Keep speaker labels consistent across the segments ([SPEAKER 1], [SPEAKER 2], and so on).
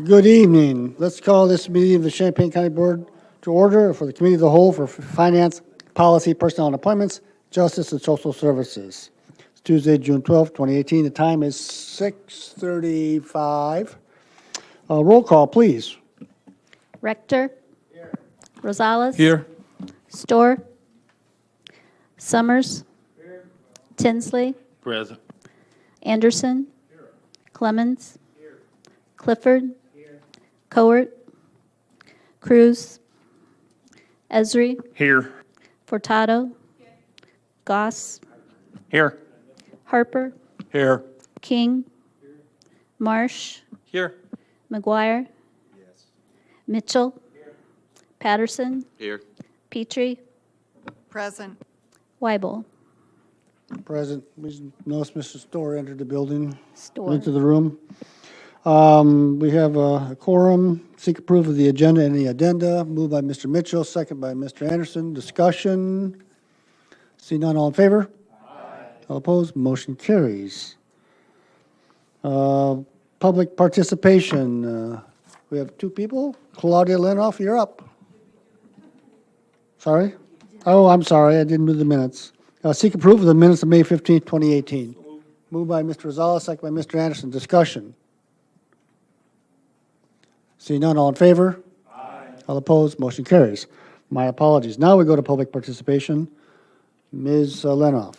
[SPEAKER 1] Good evening. Let's call this meeting of the Champaign County Board to order for the Committee of the Whole for Finance, Policy, Personnel and Appointments, Justice and Social Services. It's Tuesday, June 12th, 2018. The time is 6:35. Roll call, please.
[SPEAKER 2] Rector. Rosales.
[SPEAKER 3] Here.
[SPEAKER 2] Storr. Summers. Tinsley.
[SPEAKER 3] Present.
[SPEAKER 2] Anderson. Clemens. Clifford. Cowart. Cruz. Esri.
[SPEAKER 3] Here.
[SPEAKER 2] Furtado. Goss.
[SPEAKER 3] Here.
[SPEAKER 2] Harper.
[SPEAKER 3] Here.
[SPEAKER 2] King. Marsh.
[SPEAKER 3] Here.
[SPEAKER 2] McGuire. Mitchell. Patterson.
[SPEAKER 3] Here.
[SPEAKER 2] Petrie.
[SPEAKER 4] Present.
[SPEAKER 2] Weibel.
[SPEAKER 1] Present. We noticed Mr. Storr entered the building,
[SPEAKER 2] Storr.
[SPEAKER 1] into the room. We have a quorum. Seek approval of the agenda and the addenda. Moved by Mr. Mitchell, second by Mr. Anderson. Discussion. See none, all in favor? Aye. All opposed? Motion carries. Public participation. We have two people. Claudia Lenoff, you're up. Sorry? Oh, I'm sorry, I didn't do the minutes. Seek approval of the minutes of May 15th, 2018. Moved by Mr. Rosales, second by Mr. Anderson. Discussion. See none, all in favor? Aye. All opposed? Motion carries. My apologies. Now we go to public participation. Ms. Lenoff.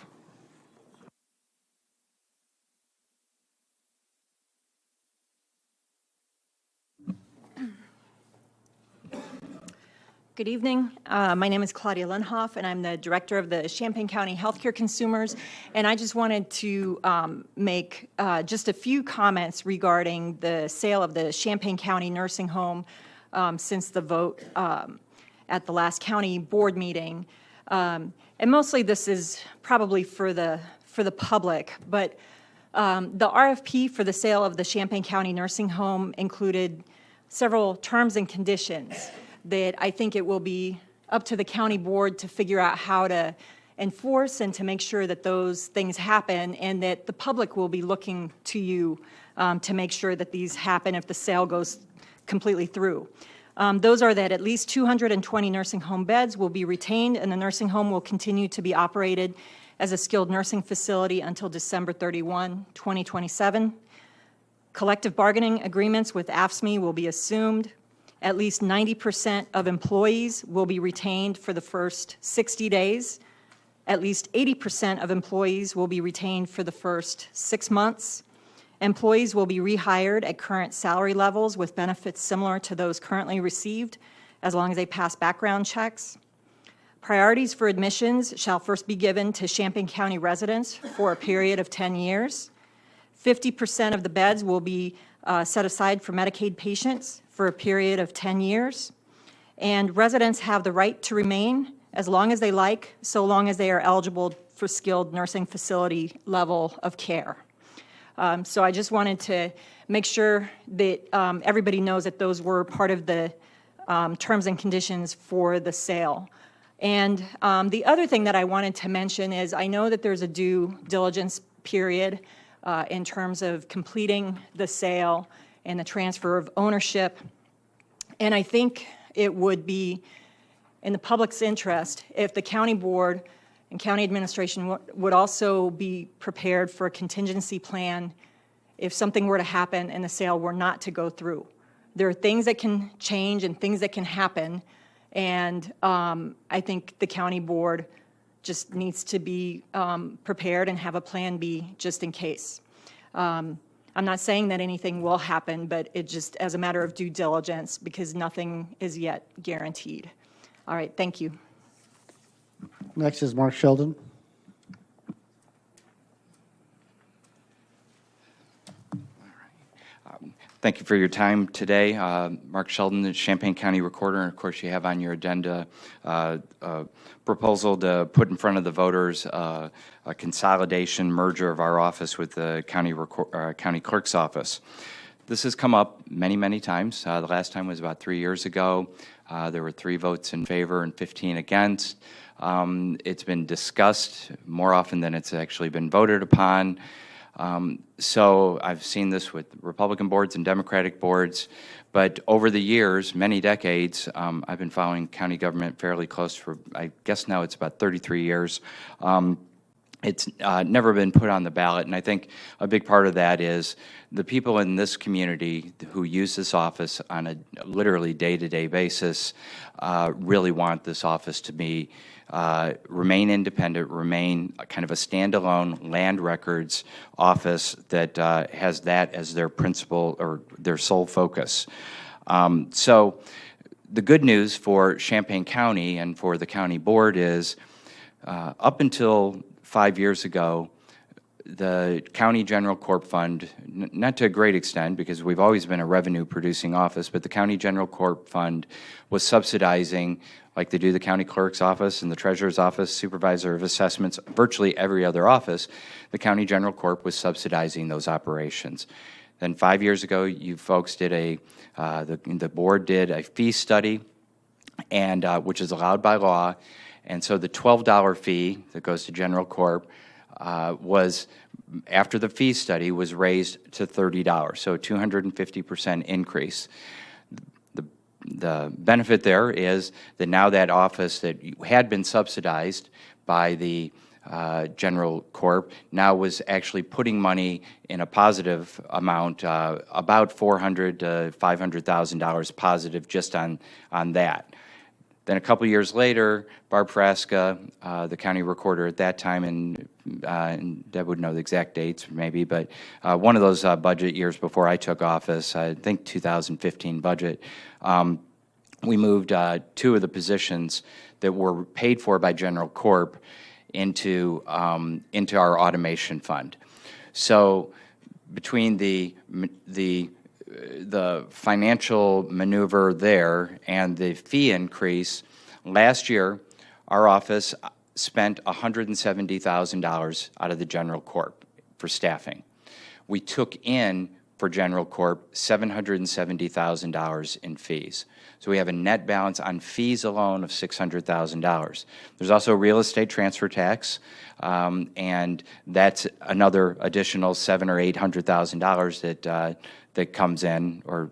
[SPEAKER 4] Good evening. My name is Claudia Lenhoff, and I'm the director of the Champaign County Healthcare Consumers. And I just wanted to make just a few comments regarding the sale of the Champaign County Nursing Home since the vote at the last county board meeting. And mostly this is probably for the public, but the RFP for the sale of the Champaign County Nursing Home included several terms and conditions that I think it will be up to the county board to figure out how to enforce and to make sure that those things happen, and that the public will be looking to you to make sure that these happen if the sale goes completely through. Those are that at least 220 nursing home beds will be retained, and the nursing home will continue to be operated as a skilled nursing facility until December 31, 2027. Collective bargaining agreements with AFSCME will be assumed. At least 90% of employees will be retained for the first 60 days. At least 80% of employees will be retained for the first 6 months. Employees will be rehired at current salary levels with benefits similar to those currently received, as long as they pass background checks. Priorities for admissions shall first be given to Champaign County residents for a period of 10 years. 50% of the beds will be set aside for Medicaid patients for a period of 10 years. And residents have the right to remain as long as they like, so long as they are eligible for skilled nursing facility level of care. So I just wanted to make sure that everybody knows that those were part of the terms and conditions for the sale. And the other thing that I wanted to mention is I know that there's a due diligence period in terms of completing the sale and the transfer of ownership. And I think it would be in the public's interest if the county board and county administration would also be prepared for a contingency plan if something were to happen and the sale were not to go through. There are things that can change and things that can happen, and I think the county board just needs to be prepared and have a plan B just in case. I'm not saying that anything will happen, but it just as a matter of due diligence, because nothing is yet guaranteed. All right, thank you.
[SPEAKER 1] Next is Mark Sheldon.
[SPEAKER 5] Thank you for your time today. Mark Sheldon, the Champaign County Recorder, and of course you have on your agenda a proposal to put in front of the voters a consolidation merger of our office with the county clerk's office. This has come up many, many times. The last time was about 3 years ago. There were 3 votes in favor and 15 against. It's been discussed more often than it's actually been voted upon. So I've seen this with Republican boards and Democratic boards, but over the years, many decades, I've been following county government fairly close for, I guess now it's about 33 years. It's never been put on the ballot, and I think a big part of that is the people in this community who use this office on a literally day-to-day basis really want this office to be remain independent, remain kind of a standalone land records office that has that as their principal or their sole focus. So the good news for Champaign County and for the county board is up until 5 years ago, the County General Corp Fund, not to a great extent because we've always been a revenue-producing office, but the County General Corp Fund was subsidizing, like they do the county clerk's office and the treasurer's office, supervisor of assessments, virtually every other office. The County General Corp was subsidizing those operations. Then 5 years ago, you folks did the board did a fee study, and which is allowed by law. And so the $12 fee that goes to General Corp was, after the fee study, was raised to $30, so a 250% increase. The benefit there is that now that office that had been subsidized by the General Corp now was actually putting money in a positive amount, about $400,000 to $500,000 positive just on that. Then a couple years later, Barb Frasca, the county recorder at that time, and Deb would know the exact dates maybe, but one of those budget years before I took office, I think 2015 budget, we moved two of the positions that were paid for by General Corp into our automation fund. So between the financial maneuver there and the fee increase, last year our office spent $170,000 out of the General Corp for staffing. We took in for General Corp $770,000 in fees. So we have a net balance on fees alone of $600,000. There's also real estate transfer tax, and that's another additional $700,000 or $800,000 that comes in, or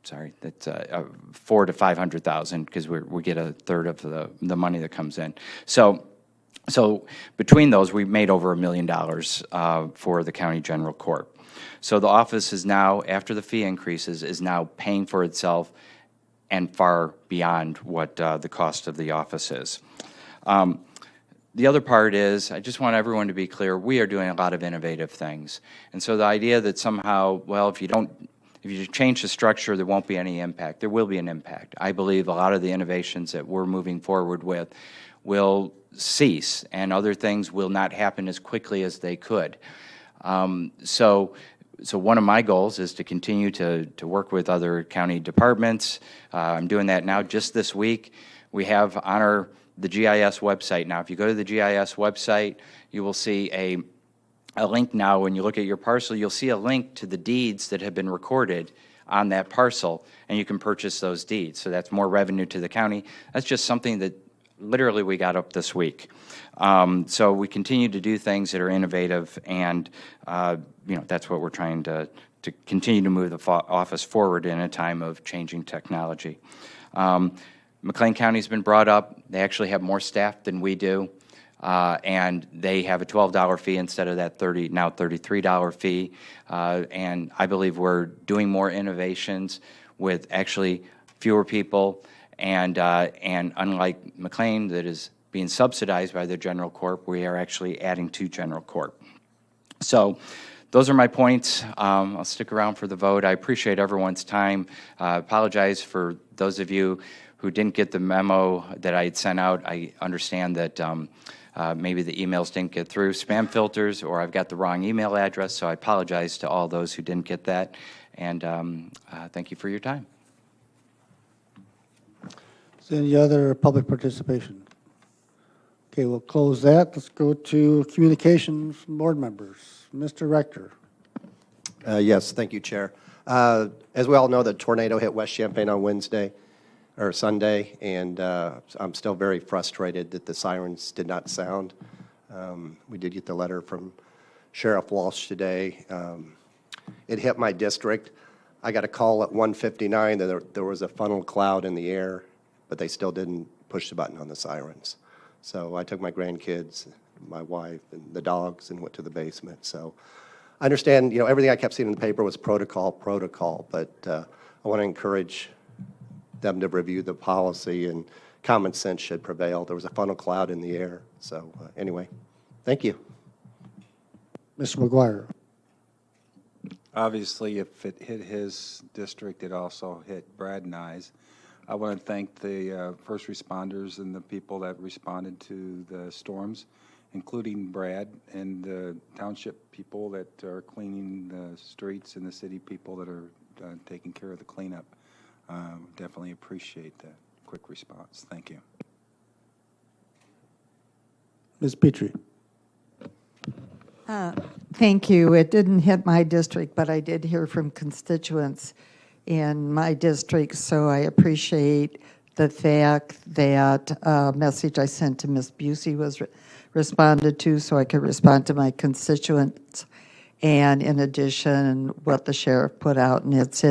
[SPEAKER 5] sorry, that's $400,000 to $500,000 because we get a third of the money that comes in. So between those, we've made over $1 million for the County General Corp. So the office is now, after the fee increases, is now paying for itself and far beyond what the cost of the office is. The other part is, I just want everyone to be clear, we are doing a lot of innovative things. And so the idea that somehow, well, if you change the structure, there won't be any impact. There will be an impact. I believe a lot of the innovations that we're moving forward with will cease, and other things will not happen as quickly as they could. So one of my goals is to continue to work with other county departments. I'm doing that now. Just this week, we have on the GIS website now. If you go to the GIS website, you will see a link now. When you look at your parcel, you'll see a link to the deeds that have been recorded on that parcel, and you can purchase those deeds. So that's more revenue to the county. That's just something that literally we got up this week. So we continue to do things that are innovative, and that's what we're trying to continue to move the office forward in a time of changing technology. McLean County's been brought up. They actually have more staff than we do, and they have a $12 fee instead of that now $33 fee. And I believe we're doing more innovations with actually fewer people, and unlike McLean, that is being subsidized by the General Corp, we are actually adding to General Corp. So those are my points. I'll stick around for the vote. I appreciate everyone's time. Apologize for those of you who didn't get the memo that I had sent out. I understand that maybe the emails didn't get through spam filters, or I've got the wrong email address, so I apologize to all those who didn't get that, and thank you for your time.
[SPEAKER 1] Is there any other public participation? Okay, we'll close that. Let's go to communications from board members. Mr. Rector.
[SPEAKER 3] Yes, thank you, Chair. As we all know, the tornado hit West Champaign on Sunday, and I'm still very frustrated that the sirens did not sound. We did get the letter from Sheriff Walsh today. It hit my district. I got a call at 1:59 that there was a funnel cloud in the air, but they still didn't push the button on the sirens. So I took my grandkids, my wife, and the dogs and went to the basement. So I understand, everything I kept seeing in the paper was protocol, but I want to encourage them to review the policy, and common sense should prevail. There was a funnel cloud in the air. So anyway, thank you.
[SPEAKER 1] Mr. McGuire.
[SPEAKER 6] Obviously, if it hit his district, it also hit Brad and I's. I want to thank the first responders and the people that responded to the storms, including Brad and the township people that are cleaning the streets and the city people that are taking care of the cleanup. Definitely appreciate that quick response. Thank you.
[SPEAKER 1] Ms. Petrie.
[SPEAKER 7] Thank you. It didn't hit my district, but I did hear from constituents in my district, so I appreciate the fact that message I sent to Ms. Busey was responded to, so I could respond to my constituents. And in addition, what the sheriff put out, and it's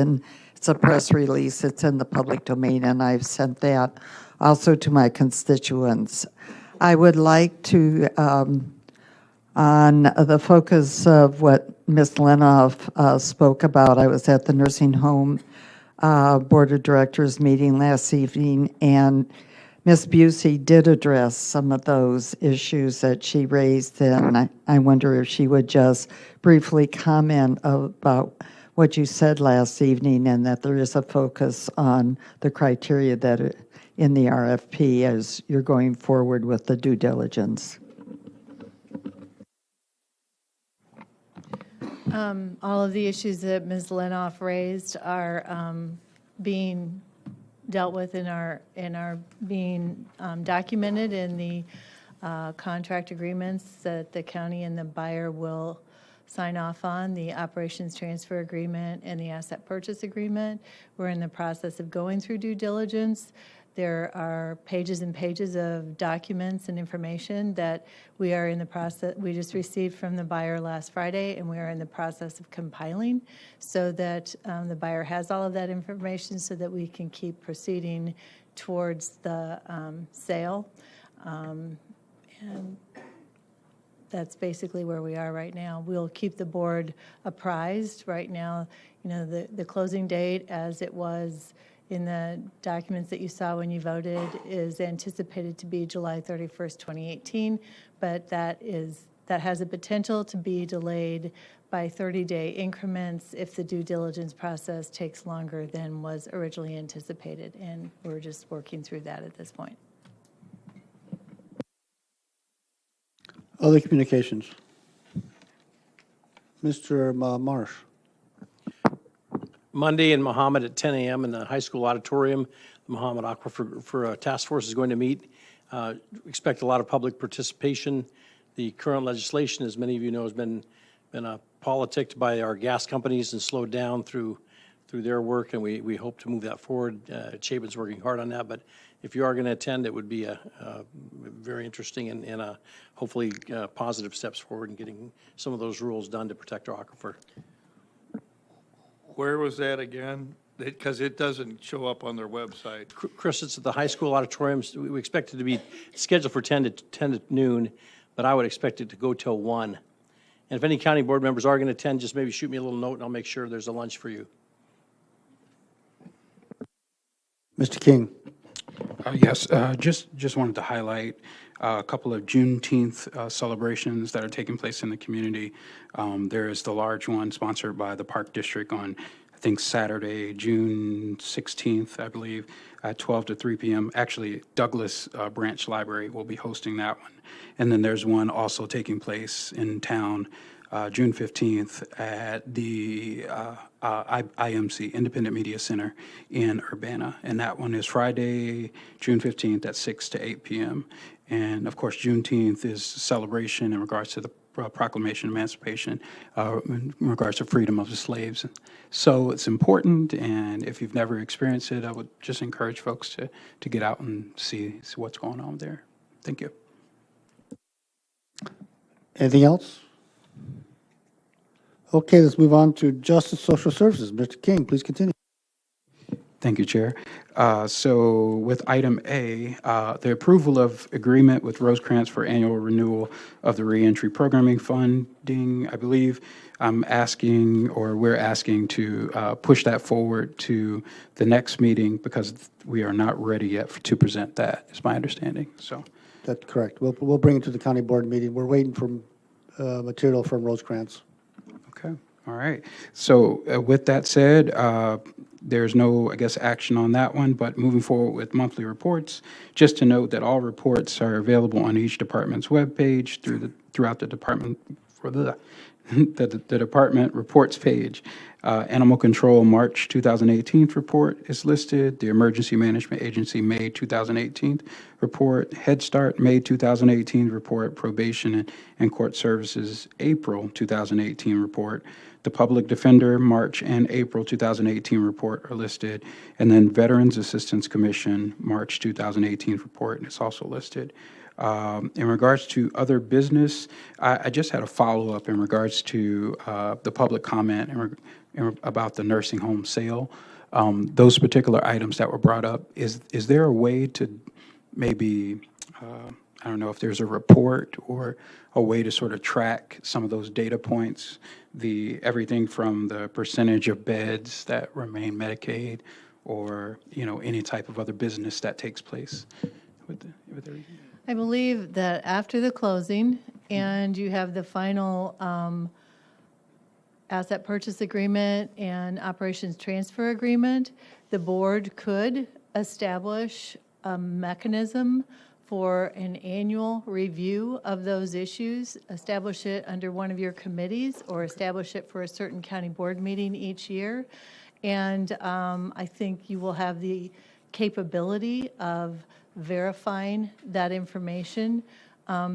[SPEAKER 7] a press release, it's in the public domain, and I've sent that also to my constituents. I would like to, on the focus of what Ms. Lenoff spoke about, I was at the nursing home board of directors meeting last evening, and Ms. Busey did address some of those issues that she raised, and I wonder if she would just briefly comment about what you said last evening, and that there is a focus on the criteria that are in the RFP as you're going forward with the due diligence.
[SPEAKER 8] All of the issues that Ms. Lenoff raised are being dealt with and are being documented in the contract agreements that the county and the buyer will sign off on, the operations transfer agreement and the asset purchase agreement. We're in the process of going through due diligence. There are pages and pages of documents and information that we are in the process, we just received from the buyer last Friday, and we are in the process of compiling so that the buyer has all of that information so that we can keep proceeding towards the sale. And that's basically where we are right now. We'll keep the board apprised. Right now, the closing date, as it was in the documents that you saw when you voted, is anticipated to be July 31st, 2018, but that has a potential to be delayed by 30-day increments if the due diligence process takes longer than was originally anticipated, and we're just working through that at this point.
[SPEAKER 1] Other communications. Mr. Marsh.
[SPEAKER 9] Monday in Muhammad at 10 a.m. in the high school auditorium. The Muhammad Aquifer Task Force is going to meet. Expect a lot of public participation. The current legislation, as many of you know, has been politicked by our gas companies and slowed down through their work, and we hope to move that forward. Chapaig's working hard on that, but if you are going to attend, it would be a very interesting and hopefully positive steps forward in getting some of those rules done to protect our aquifer.
[SPEAKER 10] Where was that again? Because it doesn't show up on their website.
[SPEAKER 9] Chris, it's at the high school auditoriums. We expect it to be scheduled for 10 to noon, but I would expect it to go till 1. And if any county board members are going to attend, just maybe shoot me a little note and I'll make sure there's a lunch for you.
[SPEAKER 1] Mr. King.
[SPEAKER 11] Yes, just wanted to highlight a couple of Juneteenth celebrations that are taking place in the community. There is the large one sponsored by the Park District on, I think, Saturday, June 16th, I believe, at 12 to 3 p.m. Actually, Douglas Branch Library will be hosting that one. And then there's one also taking place in town June 15th at the IMC, Independent Media Center in Urbana. And that one is Friday, June 15th at 6 to 8 p.m. And of course, Juneteenth is a celebration in regards to the Proclamation of Emancipation, in regards to freedom of the slaves. So it's important, and if you've never experienced it, I would just encourage folks to get out and see what's going on there. Thank you.
[SPEAKER 1] Anything else? Okay, let's move on to Justice Social Services. Mr. King, please continue.
[SPEAKER 11] Thank you, Chair. So with item A, the approval of agreement with Rosecrans for annual renewal of the reentry programming funding, I believe I'm asking, or we're asking to push that forward to the next meeting because we are not ready yet to present that, is my understanding. So,
[SPEAKER 1] That's correct. We'll bring it to the county board meeting. We're waiting for material from Rosecrans.
[SPEAKER 11] okay, all right. So with that said, there's no, I guess, action on that one, but moving forward with monthly reports, just to note that all reports are available on each department's webpage throughout the department for the department reports page. Animal Control March 2018 report is listed. The Emergency Management Agency May 2018 report. Head Start May 2018 report. Probation and Court Services April 2018 report. The Public Defender March and April 2018 report are listed. And then Veterans Assistance Commission March 2018 report is also listed. In regards to other business, I just had a follow-up in regards to the public comment about the nursing home sale. Those particular items that were brought up, is there a way to maybe, I don't know if there's a report or a way to sort of track some of those data points, everything from the percentage of beds that remain Medicaid or, any type of other business that takes place with everything?
[SPEAKER 8] I believe that after the closing and you have the final asset purchase agreement and operations transfer agreement, the board could establish a mechanism for an annual review of those issues, establish it under one of your committees, or establish it for a certain county board meeting each year. And I think you will have the capability of verifying that information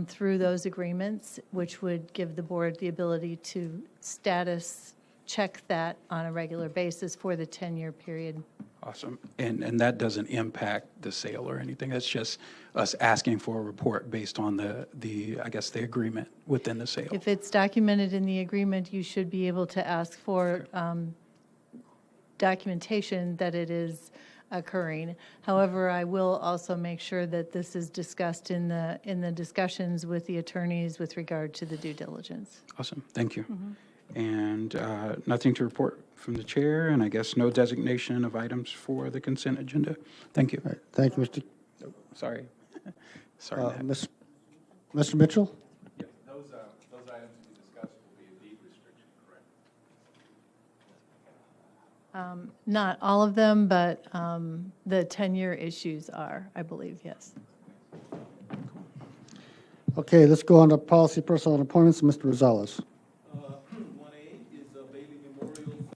[SPEAKER 8] through those agreements, which would give the board the ability to status check that on a regular basis for the 10-year period.
[SPEAKER 11] Awesome. And that doesn't impact the sale or anything. That's just us asking for a report based on I guess, the agreement within the sale.
[SPEAKER 8] If it's documented in the agreement, you should be able to ask for documentation that it is occurring. However, I will also make sure that this is discussed in the discussions with the attorneys with regard to the due diligence.
[SPEAKER 11] Awesome. Thank you. And nothing to report from the chair, and I guess no designation of items for the consent agenda. Thank you.
[SPEAKER 1] All right, thank you, Mr.
[SPEAKER 11] Sorry. Sorry, Matt.
[SPEAKER 1] Mr. Mitchell?
[SPEAKER 6] Yes, those items to be discussed will be a deed restriction, correct?
[SPEAKER 8] Not all of them, but the 10-year issues are, I believe, yes.
[SPEAKER 1] Okay, let's go on to policy, personnel, and appointments. Mr. Rosales.
[SPEAKER 10] 1A is a Bailey Memorial.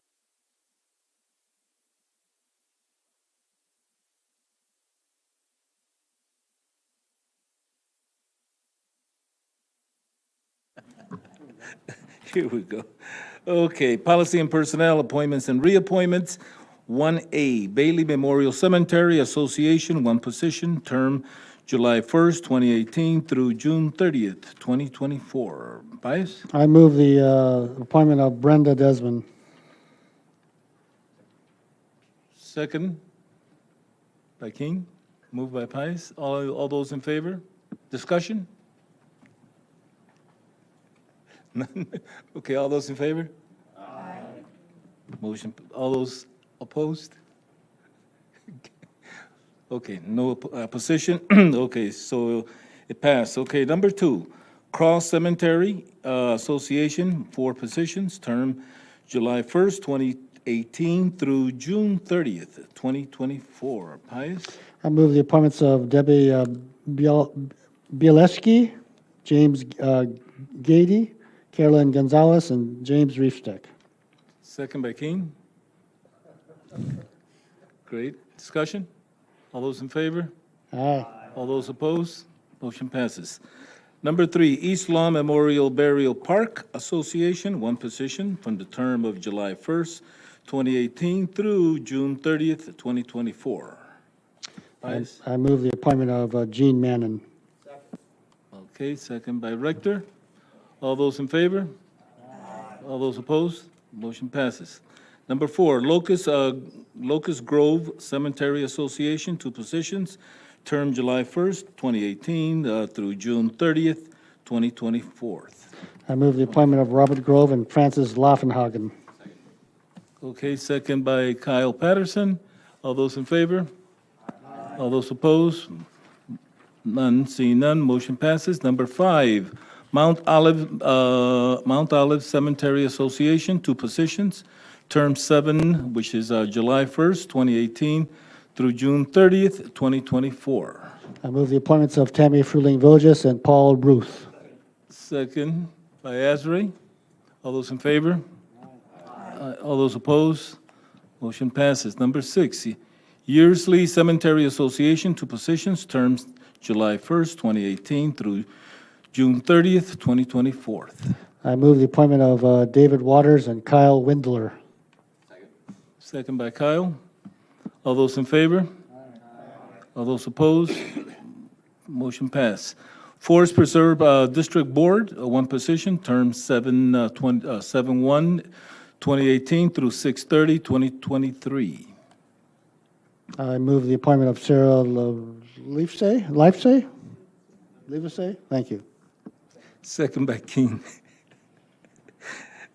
[SPEAKER 10] Here we go. Okay, policy and personnel, appointments and reappointments. 1A, Bailey Memorial Cemetery Association, one position, term July 1st, 2018 through June 30th, 2024. Bias?
[SPEAKER 1] I move the appointment of Brenda Desmond.
[SPEAKER 10] Second by King, moved by Pius. All those in favor? Discussion? None? Okay, all those in favor? Aye. Motion, all those opposed? Okay, no opposition. Okay, so it passed. Okay, number 2, Cross Cemetery Association, 4 positions, term July 1st, 2018 through June 30th, 2024. Pius?
[SPEAKER 1] I move the appointments of Debbie Bieleski, James Gady, Carolyn Gonzalez, and James Reefstick.
[SPEAKER 10] Second by King. Great. Discussion? All those in favor?
[SPEAKER 1] Aye.
[SPEAKER 10] All those opposed? Motion passes. Number 3, East Lawn Memorial Burial Park Association, 1 position from the term of July 1st, 2018 through June 30th, 2024. Pius?
[SPEAKER 1] I move the appointment of Jean Mannon.
[SPEAKER 10] Okay, second by Rector. All those in favor? All those opposed? Motion passes. Number 4, Locust Grove Cemetery Association, 2 positions, term July 1st, 2018 through June 30th, 2024.
[SPEAKER 1] I move the appointment of Robert Grove and Francis Laufenhagen.
[SPEAKER 10] Okay, second by Kyle Patterson. All those in favor? All those opposed? None, seeing none, motion passes. Number 5, Mount Olive Cemetery Association, 2 positions, term 7, which is July 1st, 2018 through June 30th, 2024.
[SPEAKER 1] I move the appointments of Tammy Fruling-Voges and Paul Ruth.
[SPEAKER 10] Second by Azari. All those in favor? All those opposed? Motion passes. Number 6, Yearsley Cemetery Association, 2 positions, terms July 1st, 2018 through June 30th, 2024.
[SPEAKER 1] I move the appointment of David Waters and Kyle Windler.
[SPEAKER 10] Second by Kyle. All those in favor? All those opposed? Motion passed. Forest Preserve District Board, 1 position, term 7/1/2018 through 6/30/2023.
[SPEAKER 1] I move the appointment of Sarah Livesay? Thank you.
[SPEAKER 10] Second by King.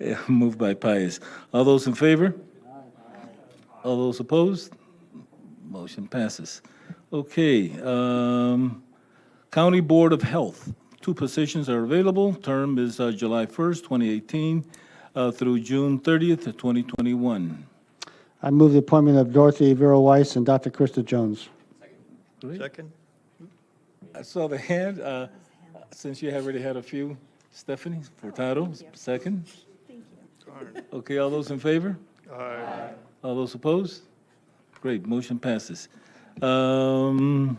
[SPEAKER 10] Yeah, moved by Pius. All those in favor? All those opposed? Motion passes. Okay, County Board of Health, 2 positions are available. Term is July 1st, 2018 through June 30th, 2021.
[SPEAKER 1] I move the appointment of Dorothy Vera Weiss and Dr. Krista Jones.
[SPEAKER 12] Second?
[SPEAKER 10] I saw the hand, since you have already had a few. Stephanie Furtado, second. Okay, all those in favor?
[SPEAKER 12] Aye.
[SPEAKER 10] All those opposed? Great, motion passes. Number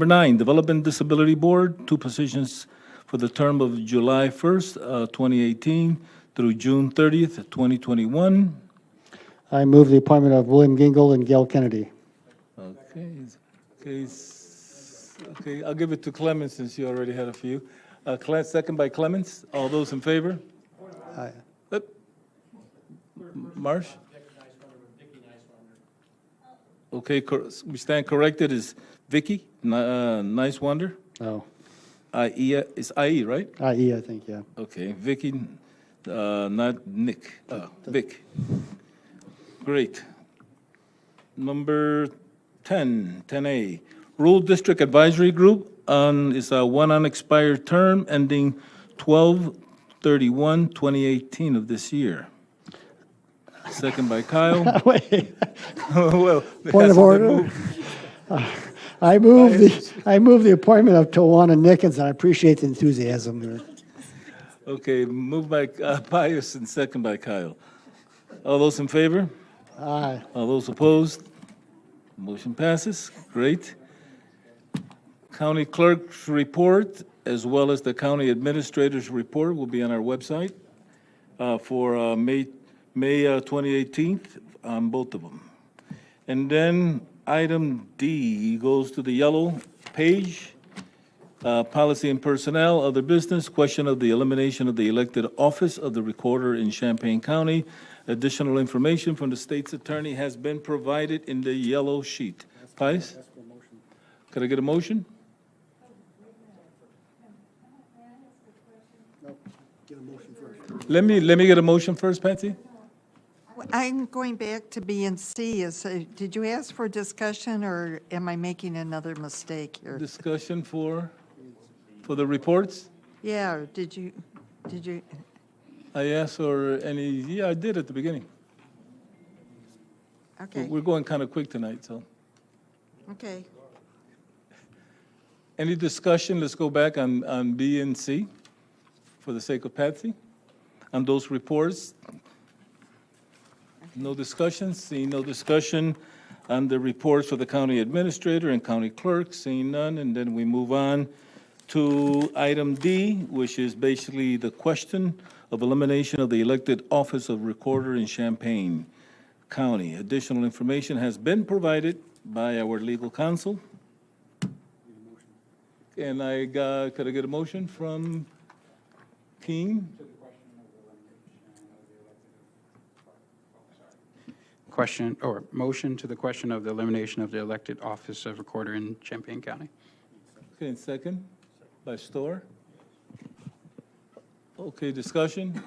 [SPEAKER 10] 9, Development Disability Board, 2 positions for the term of July 1st, 2018 through June 30th, 2021.
[SPEAKER 1] I move the appointment of William Gingle and Gail Kennedy.
[SPEAKER 10] Okay, I'll give it to Clemens since you already had a few. Second by Clemens. All those in favor?
[SPEAKER 1] Aye.
[SPEAKER 10] Marsh? Okay, we stand corrected. Is Vicky Nice Wonder?
[SPEAKER 1] Oh,
[SPEAKER 10] IE, it's IE, right?
[SPEAKER 1] IE, I think, yeah.
[SPEAKER 10] Okay, Vicky, not Nick, Vic. Great. Number 10A, Rural District Advisory Group is a 1 unexpired term ending 12/31/2018 of this year. Second by Kyle.
[SPEAKER 1] Wait,
[SPEAKER 10] Well, it
[SPEAKER 1] point of
[SPEAKER 10] hasn't been
[SPEAKER 1] order.
[SPEAKER 10] moved.
[SPEAKER 1] I move the appointment of Tawana Nickens, and I appreciate the enthusiasm there.
[SPEAKER 10] Okay, moved by Pius and second by Kyle. All those in favor?
[SPEAKER 1] Aye.
[SPEAKER 10] All those opposed? Motion passes. Great. County Clerk's report, as well as the County Administrator's report, will be on our website for May 2018 on both of them. And then item D goes to the yellow page. Policy and Personnel, Other Business, question of the elimination of the elected office of the Recorder in Champaign County. Additional information from the state's attorney has been provided in the yellow sheet. Pius? Could I get a motion? Let me get a motion first, Patsy.
[SPEAKER 7] I'm going back to B and C. Did you ask for discussion, or am I making another mistake here?
[SPEAKER 10] Discussion for the reports?
[SPEAKER 7] Yeah, or did you,
[SPEAKER 10] I asked for any, yeah, I did at the beginning.
[SPEAKER 7] okay,
[SPEAKER 10] We're going kind of quick tonight, so.
[SPEAKER 7] okay.
[SPEAKER 10] Any discussion? Let's go back on B and C for the sake of Patsy. On those reports, no discussion, seeing no discussion on the reports for the county administrator and county clerk, seeing none, and then we move on to item D, which is basically the question of elimination of the elected office of recorder in Champaign County. Additional information has been provided by our legal counsel. And could I get a motion from King?
[SPEAKER 11] question, or motion to the question of the elimination of the elected office of recorder in Champaign County.
[SPEAKER 10] Okay, and second by Storr. Okay, discussion?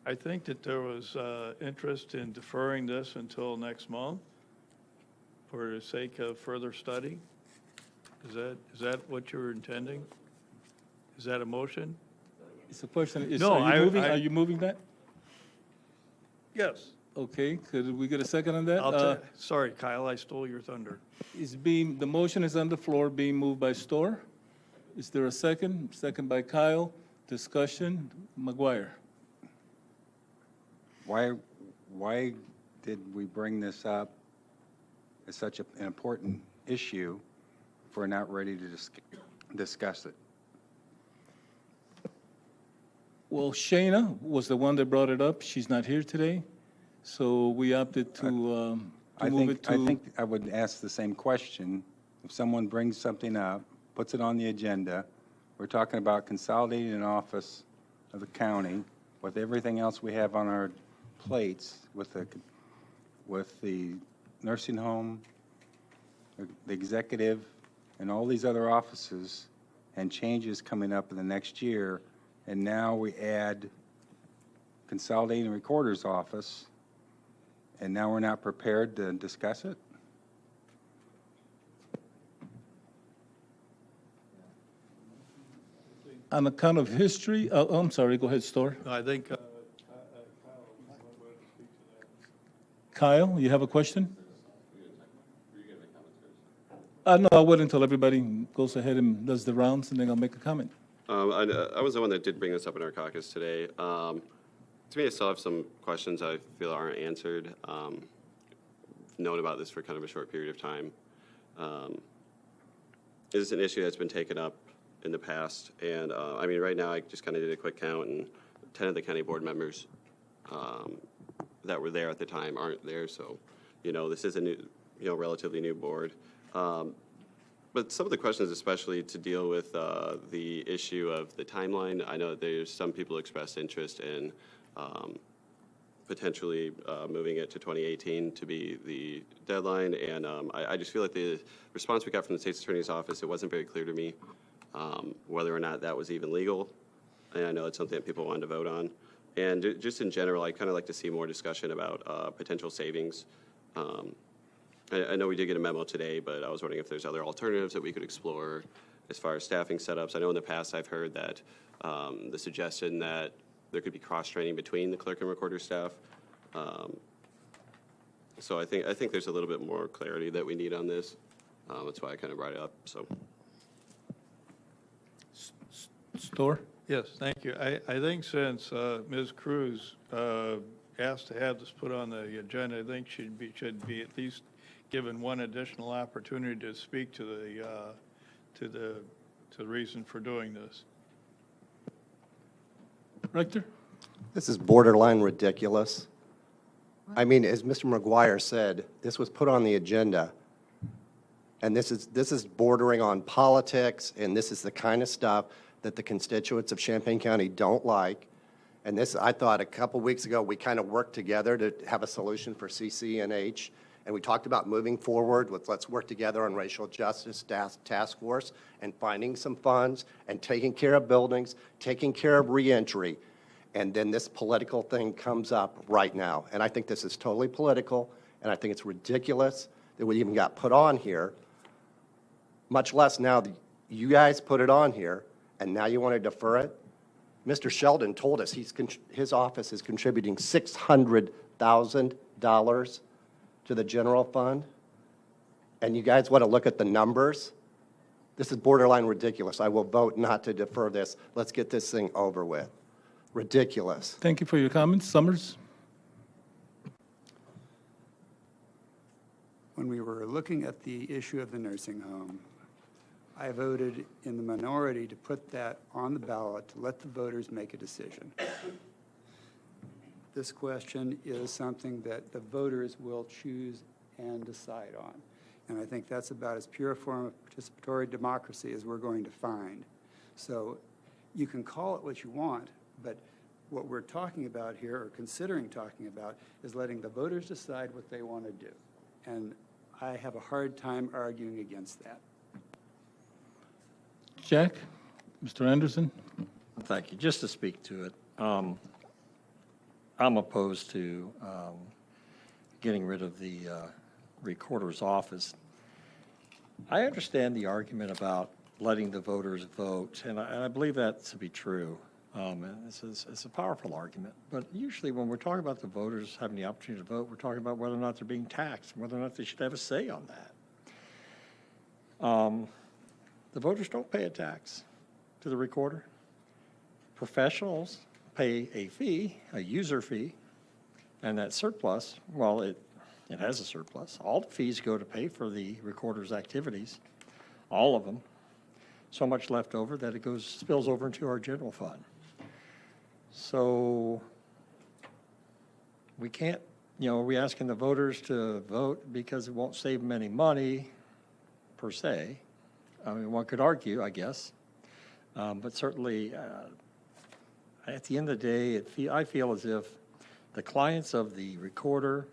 [SPEAKER 12] I think that there was interest in deferring this until next month for the sake of further study. Is that what you're intending? Is that a motion?
[SPEAKER 10] It's a question,
[SPEAKER 12] No,
[SPEAKER 10] are you moving that?
[SPEAKER 12] Yes.
[SPEAKER 10] Okay, could we get a second on that?
[SPEAKER 12] Sorry, Kyle, I stole your thunder.
[SPEAKER 10] The motion is on the floor, being moved by Storr. Is there a second? Second by Kyle. Discussion, McGuire.
[SPEAKER 6] Why did we bring this up as such an important issue if we're not ready to discuss it?
[SPEAKER 10] Well, Shayna was the one that brought it up. She's not here today, so we opted to move it to...
[SPEAKER 6] I think I would ask the same question. If someone brings something up, puts it on the agenda, we're talking about consolidating an office of the county with everything else we have on our plates, with the nursing home, the executive, and all these other offices, and changes coming up in the next year, and now we add consolidating recorder's office, and now we're not prepared to discuss it?
[SPEAKER 10] On account of history, I'm sorry, go ahead, Storr.
[SPEAKER 12] No, I think
[SPEAKER 10] Kyle, you have a question? No, I'll wait until everybody goes ahead and does the rounds, and then I'll make a comment.
[SPEAKER 13] I was the one that did bring this up in our caucus today. To me, I still have some questions I feel aren't answered. Known about this for kind of a short period of time. Is this an issue that's been taken up in the past? And I mean, right now, I just kind of did a quick count, and 10 of the county board members that were there at the time aren't there. So, you know, this is a new, relatively new board. But some of the questions, especially to deal with the issue of the timeline, I know that there's some people expressed interest in potentially moving it to 2018 to be the deadline. And I just feel like the response we got from the state's attorney's office, it wasn't very clear to me whether or not that was even legal. And I know it's something that people wanted to vote on. And just in general, I kind of like to see more discussion about potential savings. I know we did get a memo today, but I was wondering if there's other alternatives that we could explore as far as staffing setups. I know in the past I've heard that the suggestion that there could be cross-training between the clerk and recorder staff. So I think there's a little bit more clarity that we need on this. That's why I kind of brought it up. So,
[SPEAKER 10] Storr?
[SPEAKER 12] Yes, thank you. I think since Ms. Cruz asked to have this put on the agenda, I think should be at least given one additional opportunity to speak to the reason for doing this.
[SPEAKER 10] Rector?
[SPEAKER 3] This is borderline ridiculous. I mean, as Mr. McGuire said, this was put on the agenda, and this is bordering on politics, and this is the kind of stuff that the constituents of Champaign County don't like. And this, I thought a couple weeks ago, we kind of worked together to have a solution for CCNH, and we talked about moving forward with let's work together on racial justice task force and finding some funds and taking care of buildings, taking care of reentry. And then this political thing comes up right now. And I think this is totally political, and I think it's ridiculous that we even got put on here, much less now that you guys put it on here, and now you want to defer it. Mr. Sheldon told us his office is contributing $600,000 to the general fund, and you guys want to look at the numbers? This is borderline ridiculous. I will vote not to defer this. Let's get this thing over with. Ridiculous.
[SPEAKER 10] Thank you for your comments. Summers?
[SPEAKER 14] When we were looking at the issue of the nursing home, I voted in the minority to put that on the ballot to let the voters make a decision. This question is something that the voters will choose and decide on. And I think that's about as pure a form of participatory democracy as we're going to find. So you can call it what you want, but What we're talking about here, or considering talking about, is letting the voters decide what they want to do. And I have a hard time arguing against that.
[SPEAKER 10] Jack? Mr. Anderson?
[SPEAKER 15] Thank you. Just to speak to it, I'm opposed to getting rid of the recorder's office. I understand the argument about letting the voters vote, and I believe that to be true. It's a powerful argument, but usually when we're talking about the voters having the opportunity to vote, we're talking about whether or not they're being taxed, whether or not they should have a say on that. The voters don't pay a tax to the recorder. Professionals pay a fee, a user fee, and that surplus, well, it has a surplus. All the fees go to pay for the recorder's activities, all of them. So much left over that it spills over into our general fund. So we can't, are we asking the voters to vote because it won't save them any money, per se? I mean, one could argue, I guess. But certainly, at the end of the day, I feel as if the clients of the recorder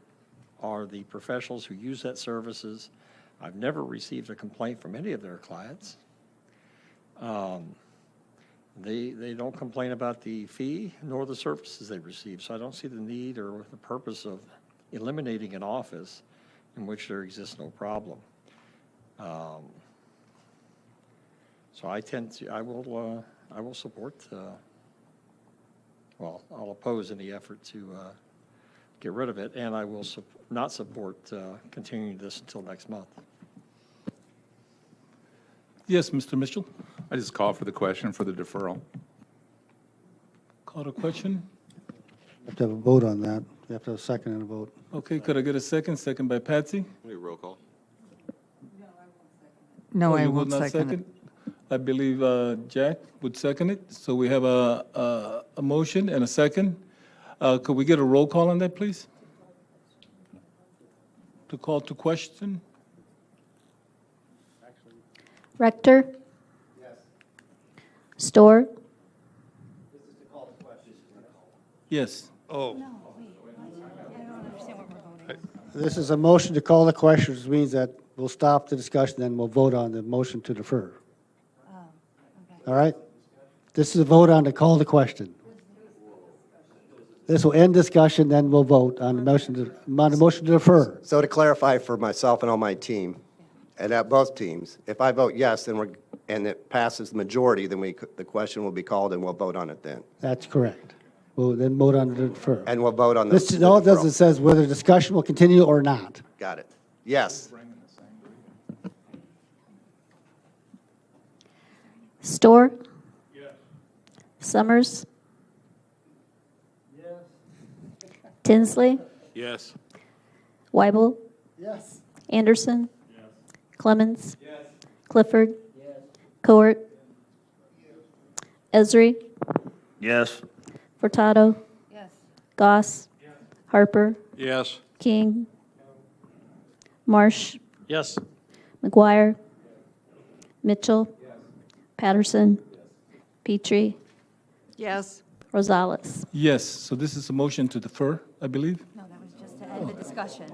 [SPEAKER 15] are the professionals who use that services. I've never received a complaint from any of their clients. They don't complain about the fee nor the services they receive, so I don't see the need or the purpose of eliminating an office in which there exists no problem. So I will support, I'll oppose any effort to get rid of it, and I will not support continuing this until next month.
[SPEAKER 10] Yes, Mr. Mitchell?
[SPEAKER 16] I just call for the question for the deferral.
[SPEAKER 10] Call the question?
[SPEAKER 1] You have to have a vote on that. You have to have a second and a vote.
[SPEAKER 10] Okay, could I get a second? Second by Patsy?
[SPEAKER 13] Roll call.
[SPEAKER 7] No, I
[SPEAKER 10] You will
[SPEAKER 7] won't
[SPEAKER 10] not
[SPEAKER 7] second it.
[SPEAKER 10] I believe Jack would second it. So we have a motion and a second. Could we get a roll call on that, please? To call to question?
[SPEAKER 2] Rector? Yes. Store?
[SPEAKER 10] Yes.
[SPEAKER 12] Oh,
[SPEAKER 1] This is a motion to call the question, which means that we'll stop the discussion, then we'll vote on the motion to defer. All right? This is a vote on to call the question. This will end discussion, then we'll vote on the motion to defer.
[SPEAKER 3] So to clarify for myself and on my team, and at both teams, if I vote yes, then and it passes the majority, then the question will be called and we'll vote on it then.
[SPEAKER 1] That's correct. We'll then vote on the defer.
[SPEAKER 3] And we'll vote on the
[SPEAKER 1] This, all it does
[SPEAKER 3] deferral.
[SPEAKER 1] is says whether discussion will continue or not.
[SPEAKER 3] Got it. Yes.
[SPEAKER 2] Store? Yes. Summers? Yes. Tinsley?
[SPEAKER 12] yes.
[SPEAKER 2] Weibel?
[SPEAKER 1] Yes.
[SPEAKER 2] Anderson? Yes. Clemens? Yes. Clifford? Yes. Court? Esri?
[SPEAKER 15] Yes.
[SPEAKER 2] Furtado?
[SPEAKER 8] Yes.
[SPEAKER 2] Goss? Harper?
[SPEAKER 12] Yes.
[SPEAKER 2] King? Marsh?
[SPEAKER 9] Yes.
[SPEAKER 2] McGuire? Mitchell? Patterson? Petrie?
[SPEAKER 7] Yes.
[SPEAKER 2] Rosales?
[SPEAKER 10] Yes, so this is a motion to defer, I believe?
[SPEAKER 4] No, that was just to end the discussion.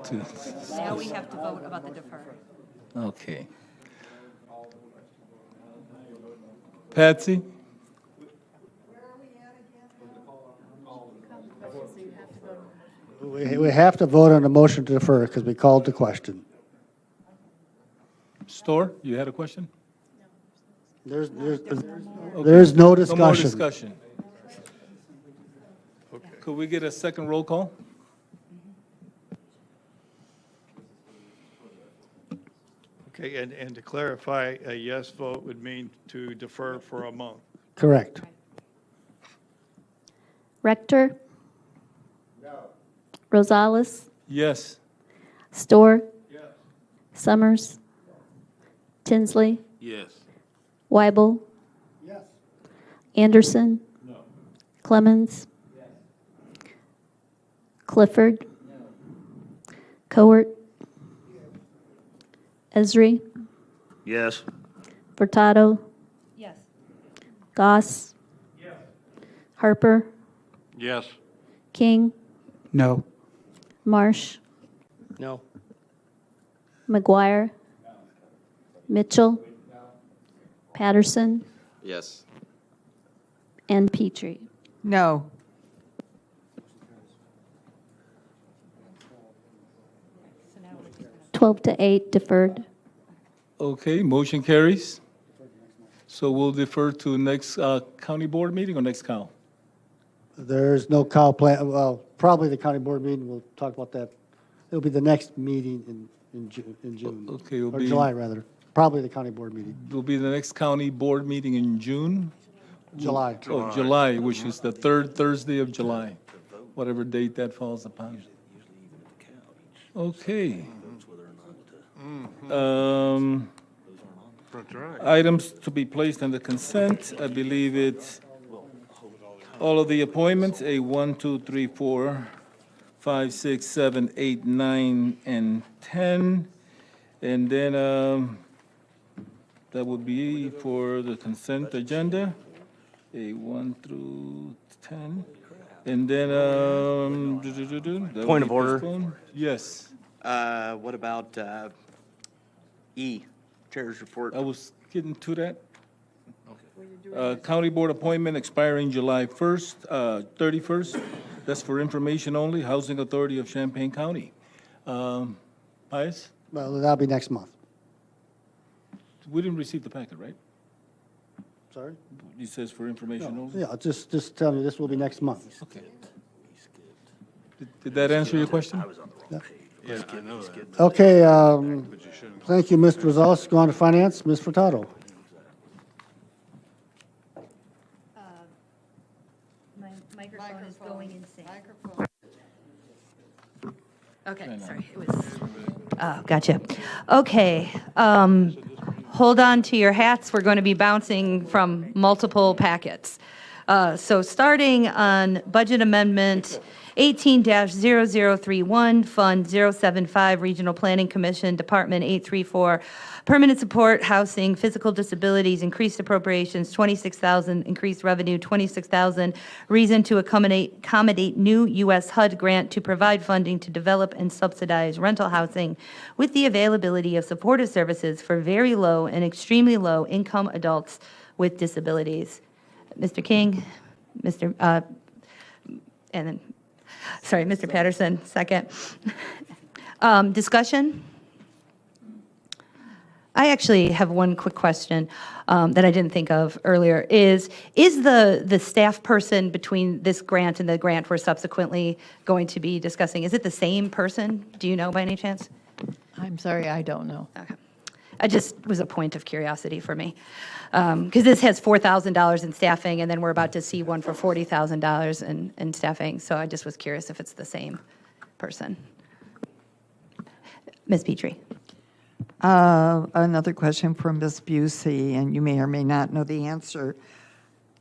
[SPEAKER 4] Now we have to vote about the defer.
[SPEAKER 10] Okay. Patsy?
[SPEAKER 1] We have to vote on the motion to defer because we called the question.
[SPEAKER 10] Store, you had a question?
[SPEAKER 1] There's no
[SPEAKER 10] No more
[SPEAKER 1] discussion.
[SPEAKER 10] discussion. Could we get a second roll call?
[SPEAKER 12] Okay, and to clarify, a yes vote would mean to defer for a month.
[SPEAKER 1] Correct.
[SPEAKER 2] Rector? No. Rosales?
[SPEAKER 10] Yes.
[SPEAKER 2] Store? Yes. Summers? Tinsley?
[SPEAKER 12] Yes.
[SPEAKER 2] Weibel?
[SPEAKER 1] Yes.
[SPEAKER 2] Anderson? No. Clemens? Yes. Clifford? No. Court? Esri?
[SPEAKER 15] Yes.
[SPEAKER 2] Furtado?
[SPEAKER 8] Yes.
[SPEAKER 2] Goss? Harper?
[SPEAKER 12] Yes.
[SPEAKER 2] King,
[SPEAKER 11] No.
[SPEAKER 2] Marsh,
[SPEAKER 9] No.
[SPEAKER 2] McGuire, Mitchell, Patterson,
[SPEAKER 13] Yes.
[SPEAKER 2] and Petrie.
[SPEAKER 7] No.
[SPEAKER 2] Twelve to 8 deferred.
[SPEAKER 10] Okay, motion carries. So we'll defer to next county board meeting or next cow?
[SPEAKER 1] There's no cow plan, well, probably the county board meeting, we'll talk about that. It'll be the next meeting in June.
[SPEAKER 10] Okay, it'll
[SPEAKER 1] Or
[SPEAKER 10] be-
[SPEAKER 1] July, rather. Probably the county board meeting,
[SPEAKER 10] Will be the next county board meeting in June?
[SPEAKER 1] July.
[SPEAKER 10] Oh, July, which is the third Thursday of July, whatever date that falls upon. Okay.
[SPEAKER 12] That's right.
[SPEAKER 10] Items to be placed on the consent, I believe it's all of the appointments, A 1, 2, 3, 4, 5, 6, 7, 8, 9, and 10. And then that would be for the consent agenda, A 1 through 10. And then, that
[SPEAKER 17] Point
[SPEAKER 10] would
[SPEAKER 17] of
[SPEAKER 10] be
[SPEAKER 17] order.
[SPEAKER 10] postponed. Yes,
[SPEAKER 17] What about E, Chair's report?
[SPEAKER 10] I was getting to that. County Board appointment expiring July 1st, 31st. That's for information only, Housing Authority of Champaign County. Pius,
[SPEAKER 1] Well, that'll be next month.
[SPEAKER 10] we didn't receive the packet, right?
[SPEAKER 1] Sorry?
[SPEAKER 10] It says for information only?
[SPEAKER 1] Yeah, just tell you, this will be next month.
[SPEAKER 10] Okay. Did that answer your question?
[SPEAKER 12] Yeah, I know that.
[SPEAKER 1] Okay, thank you, Mr. Rosales. Go on to finance, Ms. Furtado.
[SPEAKER 18] My microphone is going insane. Okay, sorry, it was, oh, gotcha. Okay, hold on to your hats, we're going to be bouncing from multiple packets. So starting on budget amendment 18-0031, Fund 075, Regional Planning Commission, Department 834, Permanent Support, Housing, Physical Disabilities, increased appropriations, 26,000, increased revenue, 26,000, reason to accommodate new U.S. HUD grant to provide funding to develop and subsidize rental housing with the availability of supportive services for very low and extremely low income adults with disabilities. Mr. King, and then, sorry, Mr. Patterson, second. Discussion? I actually have one quick question that I didn't think of earlier. Is the staff person between this grant and the grant we're subsequently going to be discussing, is it the same person? Do you know by any chance?
[SPEAKER 8] I'm sorry, I don't know.
[SPEAKER 18] Okay. I just was a point of curiosity for me. Because this has $4,000 in staffing, and then we're about to see one for $40,000 in staffing. So I just was curious if it's the same person. Ms. Petrie.
[SPEAKER 7] Another question from Ms. Busey, and you may or may not know the answer.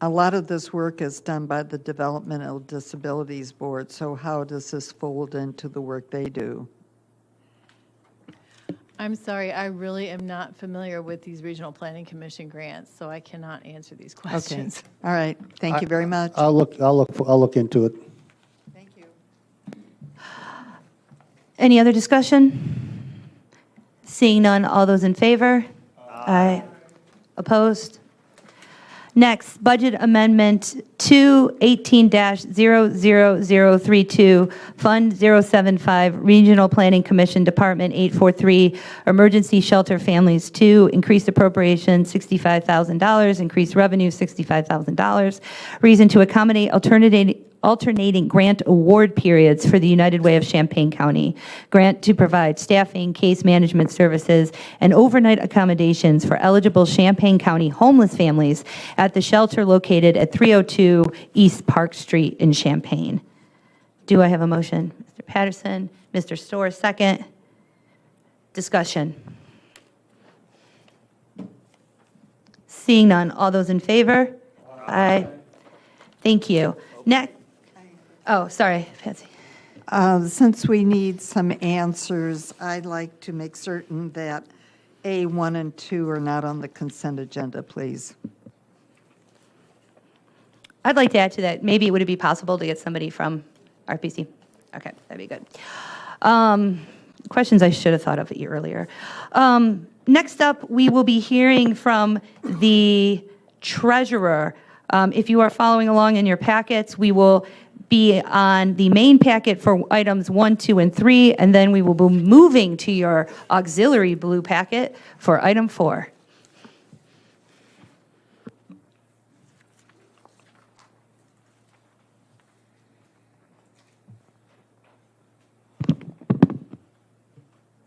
[SPEAKER 7] A lot of this work is done by the Developmental Disabilities Board, so how does this fold into the work they do?
[SPEAKER 8] I'm sorry, I really am not familiar with these Regional Planning Commission grants, so I cannot answer these
[SPEAKER 7] Okay,
[SPEAKER 8] questions.
[SPEAKER 7] all right, thank you very much.
[SPEAKER 1] I'll look into it.
[SPEAKER 7] Thank you.
[SPEAKER 18] Any other discussion? Seeing none, all those in favor? Aye. Opposed? Next, Budget Amendment 218-00032, Fund 075, Regional Planning Commission, Department 843, Emergency Shelter Families 2, increased appropriation $65,000, increased revenue $65,000, reason to accommodate alternating grant award periods for the United Way of Champaign County. Grant to provide staffing, case management services, and overnight accommodations for eligible Champaign County homeless families at the shelter located at 302 East Park Street in Champaign. Do I have a motion? Mr. Patterson, Mr. Storr, second. Discussion. Seeing none, all those in favor? Aye. Thank you. Next. Oh, sorry, Patsy.
[SPEAKER 7] Since we need some answers, I'd like to make certain that A, 1, and 2 are not on the consent agenda, please.
[SPEAKER 18] I'd like to add to that. Maybe would it be possible to get somebody from RPC? Okay, that'd be good. Questions I should have thought of earlier. Next up, we will be hearing from the treasurer. If you are following along in your packets, we will be on the main packet for items 1, 2, and 3, and then we will be moving to your auxiliary blue packet for item 4.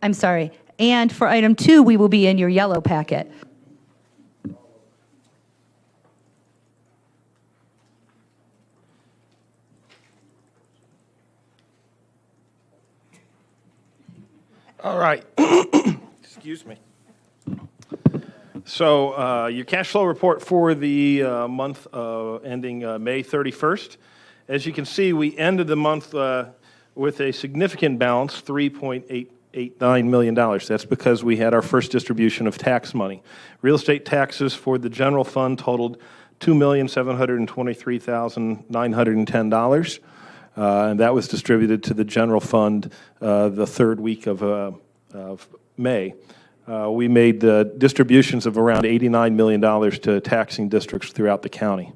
[SPEAKER 18] I'm sorry. And for item 2, we will be in your yellow packet.
[SPEAKER 19] All right. Excuse me. So your cash flow report for the month ending May 31st. As you can see, we ended the month with a significant balance, $3.889 million. That's because we had our first distribution of tax money. Real estate taxes for the general fund totaled $2,723,910. And that was distributed to the general fund the third week of May. We made distributions of around $89 million to taxing districts throughout the county.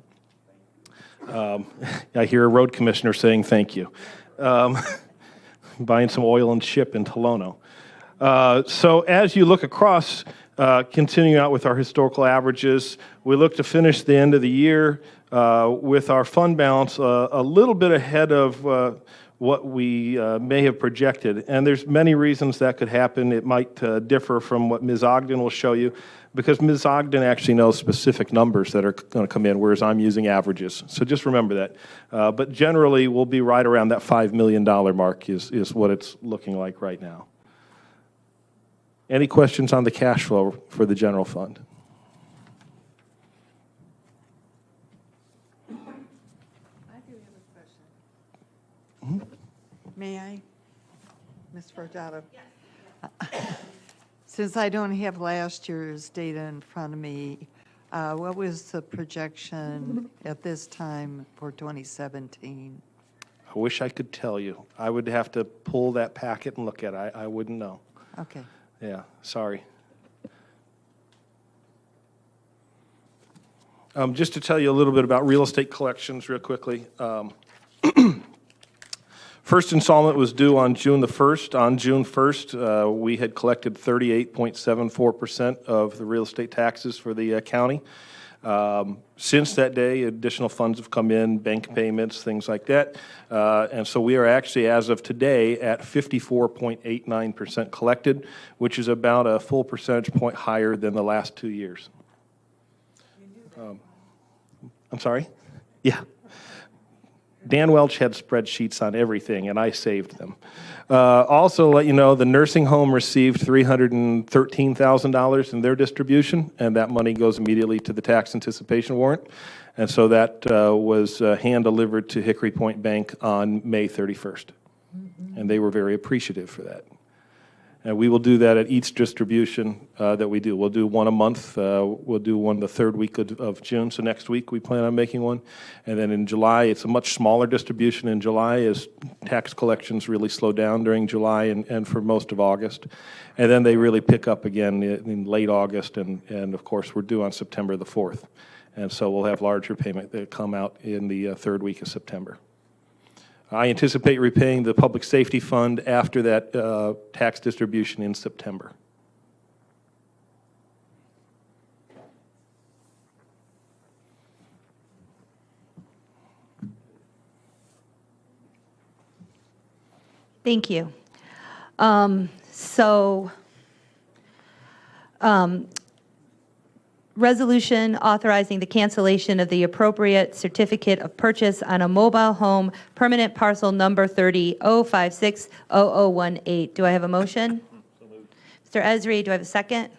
[SPEAKER 19] I hear a road commissioner saying thank you. Buying some oil and ship in Tolono. So as you look across, continuing out with our historical averages, we look to finish the end of the year with our fund balance a little bit ahead of what we may have projected. And there's many reasons that could happen. It might differ from what Ms. Ogden will show you, because Ms. Ogden actually knows specific numbers that are going to come in, whereas I'm using averages. So just remember that. But generally, we'll be right around that $5 million mark is what it's looking like right now. Any questions on the cash flow for the general fund?
[SPEAKER 7] May I? Ms. Fortato? Since I don't have last year's data in front of me, what was the projection at this time for 2017?
[SPEAKER 19] I wish I could tell you. I would have to pull that packet and look at it. I wouldn't know.
[SPEAKER 7] Okay.
[SPEAKER 19] Yeah, sorry. Just to tell you a little bit about real estate collections real quickly. First installment was due on June the 1st. On June 1st, we had collected 38.74% of the real estate taxes for the county. Since that day, additional funds have come in, bank payments, things like that. And so we are actually, as of today, at 54.89% collected, which is about a full percentage point higher than the last 2 years. I'm sorry? Yeah. Dan Welch had spreadsheets on everything, and I saved them. Also, let you know, the nursing home received $313,000 in their distribution, and that money goes immediately to the tax anticipation warrant. And so that was hand-delivered to Hickory Point Bank on May 31st. And they were very appreciative for that. And we will do that at each distribution that we do. We'll do one a month. We'll do one the third week of June. So next week we plan on making one. And then in July, it's a much smaller distribution in July as tax collections really slow down during July and for most of August. And then they really pick up again in late August. And of course, we're due on September the 4th. And so we'll have larger payment that come out in the third week of September. I anticipate repaying the Public Safety Fund after that tax distribution in September.
[SPEAKER 18] Thank you. Resolution authorizing the cancellation of the appropriate certificate of purchase on a mobile home permanent parcel number 30-056-0018. Do I have a motion? Mr. Esri, do I have a second?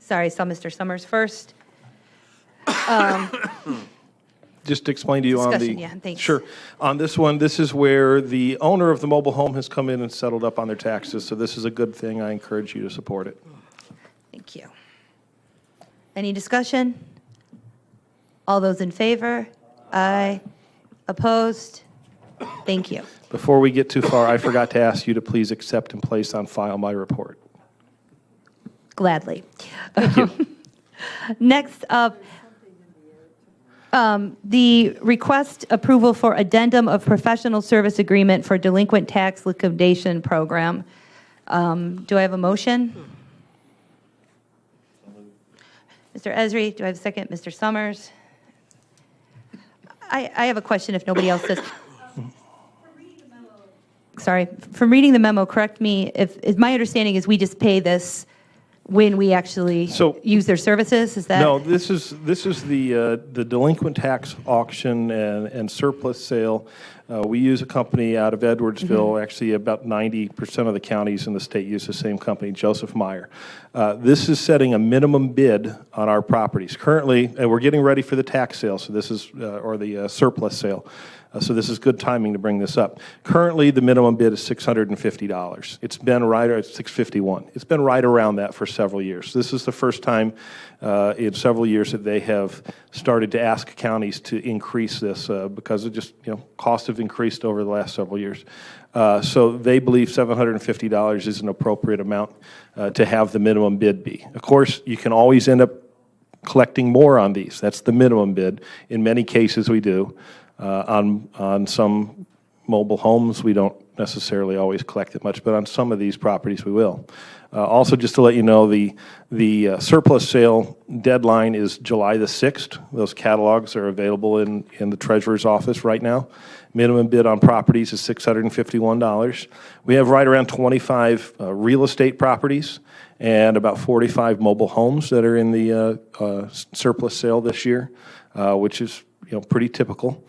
[SPEAKER 18] Sorry, I saw Mr. Summers first.
[SPEAKER 19] Just to explain to you on the...
[SPEAKER 18] Discussion, yeah, thanks.
[SPEAKER 19] Sure. On this one, this is where the owner of the mobile home has come in and settled up on their taxes, so this is a good thing. I encourage you to support it.
[SPEAKER 18] Thank you. Any discussion? All those in favor? Aye. Opposed? Thank you.
[SPEAKER 19] Before we get too far, I forgot to ask you to please accept and place on file my report.
[SPEAKER 18] Gladly. Next up, the request approval for addendum of professional service agreement for delinquent tax liquidation program. Do I have a motion? Mr. Esri, do I have a second? Mr. Summers? I have a question if nobody else does. Sorry, from reading the memo, correct me if my understanding is we just pay this when we actually use their services, is that?
[SPEAKER 19] No, this is the delinquent tax auction and surplus sale. We use a company out of Edwardsville. Actually, about 90% of the counties in the state use the same company, Joseph Meyer. This is setting a minimum bid on our properties. Currently, and we're getting ready for the tax sale, so this is, or the surplus sale. So this is good timing to bring this up. Currently, the minimum bid is $650. It's been right at $651. It's been right around that for several years. This is the first time in several years that they have started to ask counties to increase this because of just, costs have increased over the last several years. So they believe $750 is an appropriate amount to have the minimum bid be. Of course, you can always end up collecting more on these. That's the minimum bid. In many cases, we do. On some mobile homes, we don't necessarily always collect it much, but on some of these properties, we will. Also, just to let you know, the surplus sale deadline is July the 6th. Those catalogs are available in the treasurer's office right now. Minimum bid on properties is $651. We have right around 25 real estate properties and about 45 mobile homes that are in the surplus sale this year, which is pretty typical.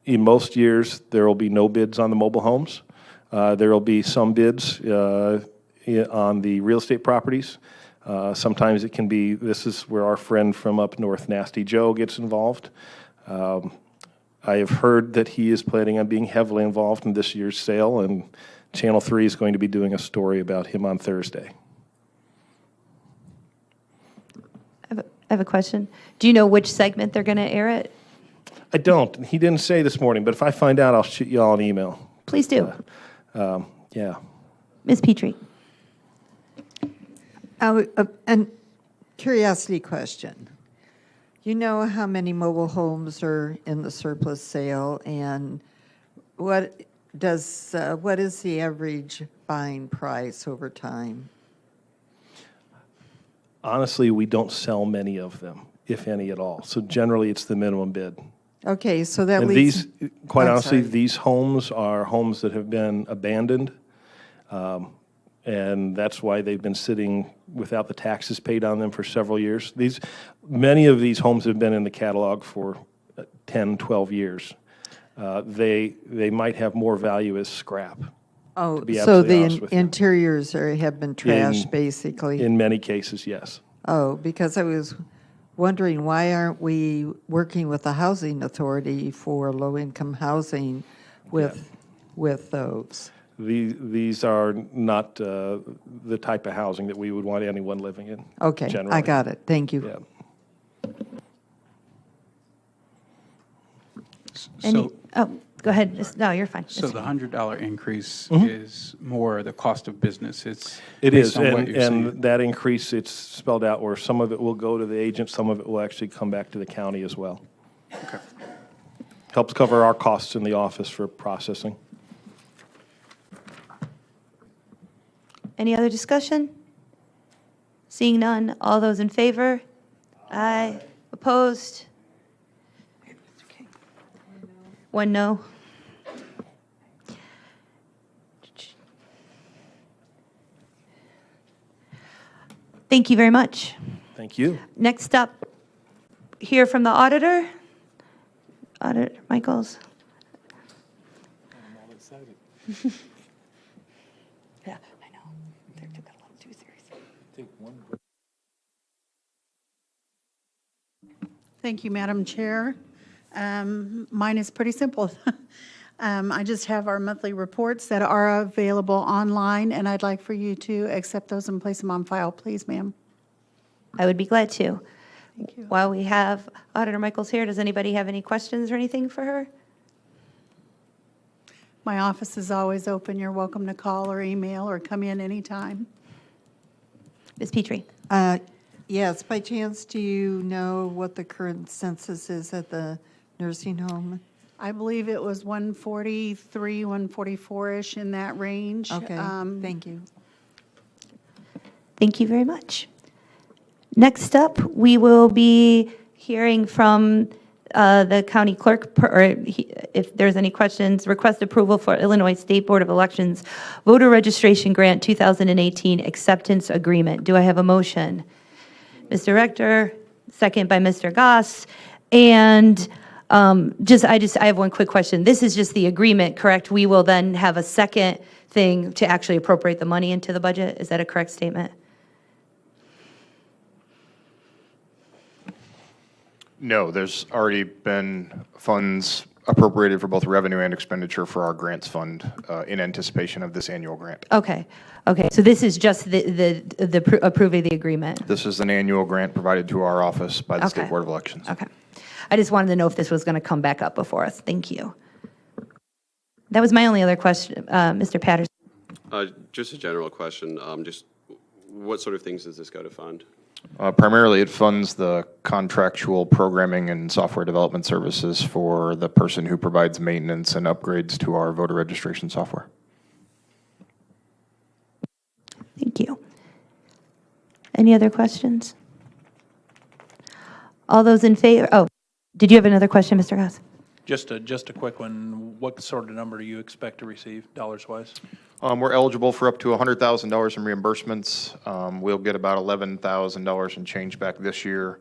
[SPEAKER 19] In most years, there will be no bids on the mobile homes. There will be some bids on the real estate properties. Sometimes it can be, this is where our friend from up north, Nasty Joe, gets involved. I have heard that he is planning on being heavily involved in this year's sale, and Channel 3 is going to be doing a story about him on Thursday.
[SPEAKER 18] I have a question. Do you know which segment they're going to air it?
[SPEAKER 19] I don't. He didn't say this morning, but if I find out, I'll shoot you all an email.
[SPEAKER 18] Please do.
[SPEAKER 19] Yeah.
[SPEAKER 18] Ms. Petrie.
[SPEAKER 7] And curiosity question. You know how many mobile homes are in the surplus sale, and what is the average buying price over time?
[SPEAKER 19] Honestly, we don't sell many of them, if any at all. So generally, it's the minimum bid.
[SPEAKER 7] Okay, so that
[SPEAKER 19] and
[SPEAKER 7] leads...
[SPEAKER 19] quite honestly,
[SPEAKER 7] sorry.
[SPEAKER 19] these homes are homes that have been abandoned, and that's why they've been sitting without the taxes paid on them for several years. Many of these homes have been in the catalog for 10, 12 years. They might have more value as scrap.
[SPEAKER 7] Oh, so the interiors have been trashed, basically?
[SPEAKER 19] In many cases, yes.
[SPEAKER 7] Oh, because I was wondering, why aren't we working with the housing authority for low-income housing with those?
[SPEAKER 19] These are not the type of housing that we would want anyone living in.
[SPEAKER 7] Okay,
[SPEAKER 19] generally.
[SPEAKER 7] I got it. Thank you.
[SPEAKER 18] Go ahead. No, you're fine.
[SPEAKER 11] So the $100 increase is more the cost of business. It
[SPEAKER 19] is,
[SPEAKER 11] on what you're saying.
[SPEAKER 19] and that increase, it's spelled out where some of it will go to the agent, some of it will actually come back to the county as well.
[SPEAKER 11] Okay.
[SPEAKER 19] Helps cover our costs in the office for processing.
[SPEAKER 18] Any other discussion? Seeing none, all those in favor? Aye. Opposed? One no. Thank you very much.
[SPEAKER 19] Thank you.
[SPEAKER 18] Next up, hear from the auditor. Auditor Michaels.
[SPEAKER 10] I'm all excited.
[SPEAKER 18] Yeah, I know. They took it a little too seriously.
[SPEAKER 10] Take one break.
[SPEAKER 20] Thank you, Madam Chair. Mine is pretty simple. I just have our monthly reports that are available online, and I'd like for you to accept those and place them on file, please, ma'am.
[SPEAKER 18] I would be glad to.
[SPEAKER 20] Thank you.
[SPEAKER 18] While we have Auditor Michaels here, does anybody have any questions or anything for her?
[SPEAKER 20] My office is always open. You're welcome to call or email or come in anytime.
[SPEAKER 18] Ms. Petrie?
[SPEAKER 7] Yes, by chance, do you know what the current census is at the nursing home?
[SPEAKER 20] I believe it was 143, 144-ish in that range.
[SPEAKER 7] Okay, thank you.
[SPEAKER 18] Thank you very much. Next up, we will be hearing from the county clerk, if there's any questions, request approval for Illinois State Board of Elections Voter Registration Grant 2018 Acceptance Agreement. Do I have a motion? Mr. Rector, second by Mr. Goss. And I have one quick question. This is just the agreement, correct? We will then have a second thing to actually appropriate the money into the budget. Is that a correct statement?
[SPEAKER 21] No, there's already been funds appropriated for both revenue and expenditure for our grants fund in anticipation of this annual grant.
[SPEAKER 18] Okay. So this is just the approving the agreement.
[SPEAKER 21] This is an annual grant provided to our office by the State Board of Elections.
[SPEAKER 18] Okay. I just wanted to know if this was going to come back up before us. Thank you. That was my only other question. Mr. Patterson.
[SPEAKER 13] Just a general question. Just what sort of things does this go to fund?
[SPEAKER 21] Primarily, it funds the contractual programming and software development services for the person who provides maintenance and upgrades to our voter registration software.
[SPEAKER 18] Thank you. Any other questions? All those in favor? Oh, did you have another question, Mr. Goss?
[SPEAKER 9] Just a quick one. What sort of number do you expect to receive, dollars-wise?
[SPEAKER 21] We're eligible for up to $100,000 in reimbursements. We'll get about $11,000 in change back this year.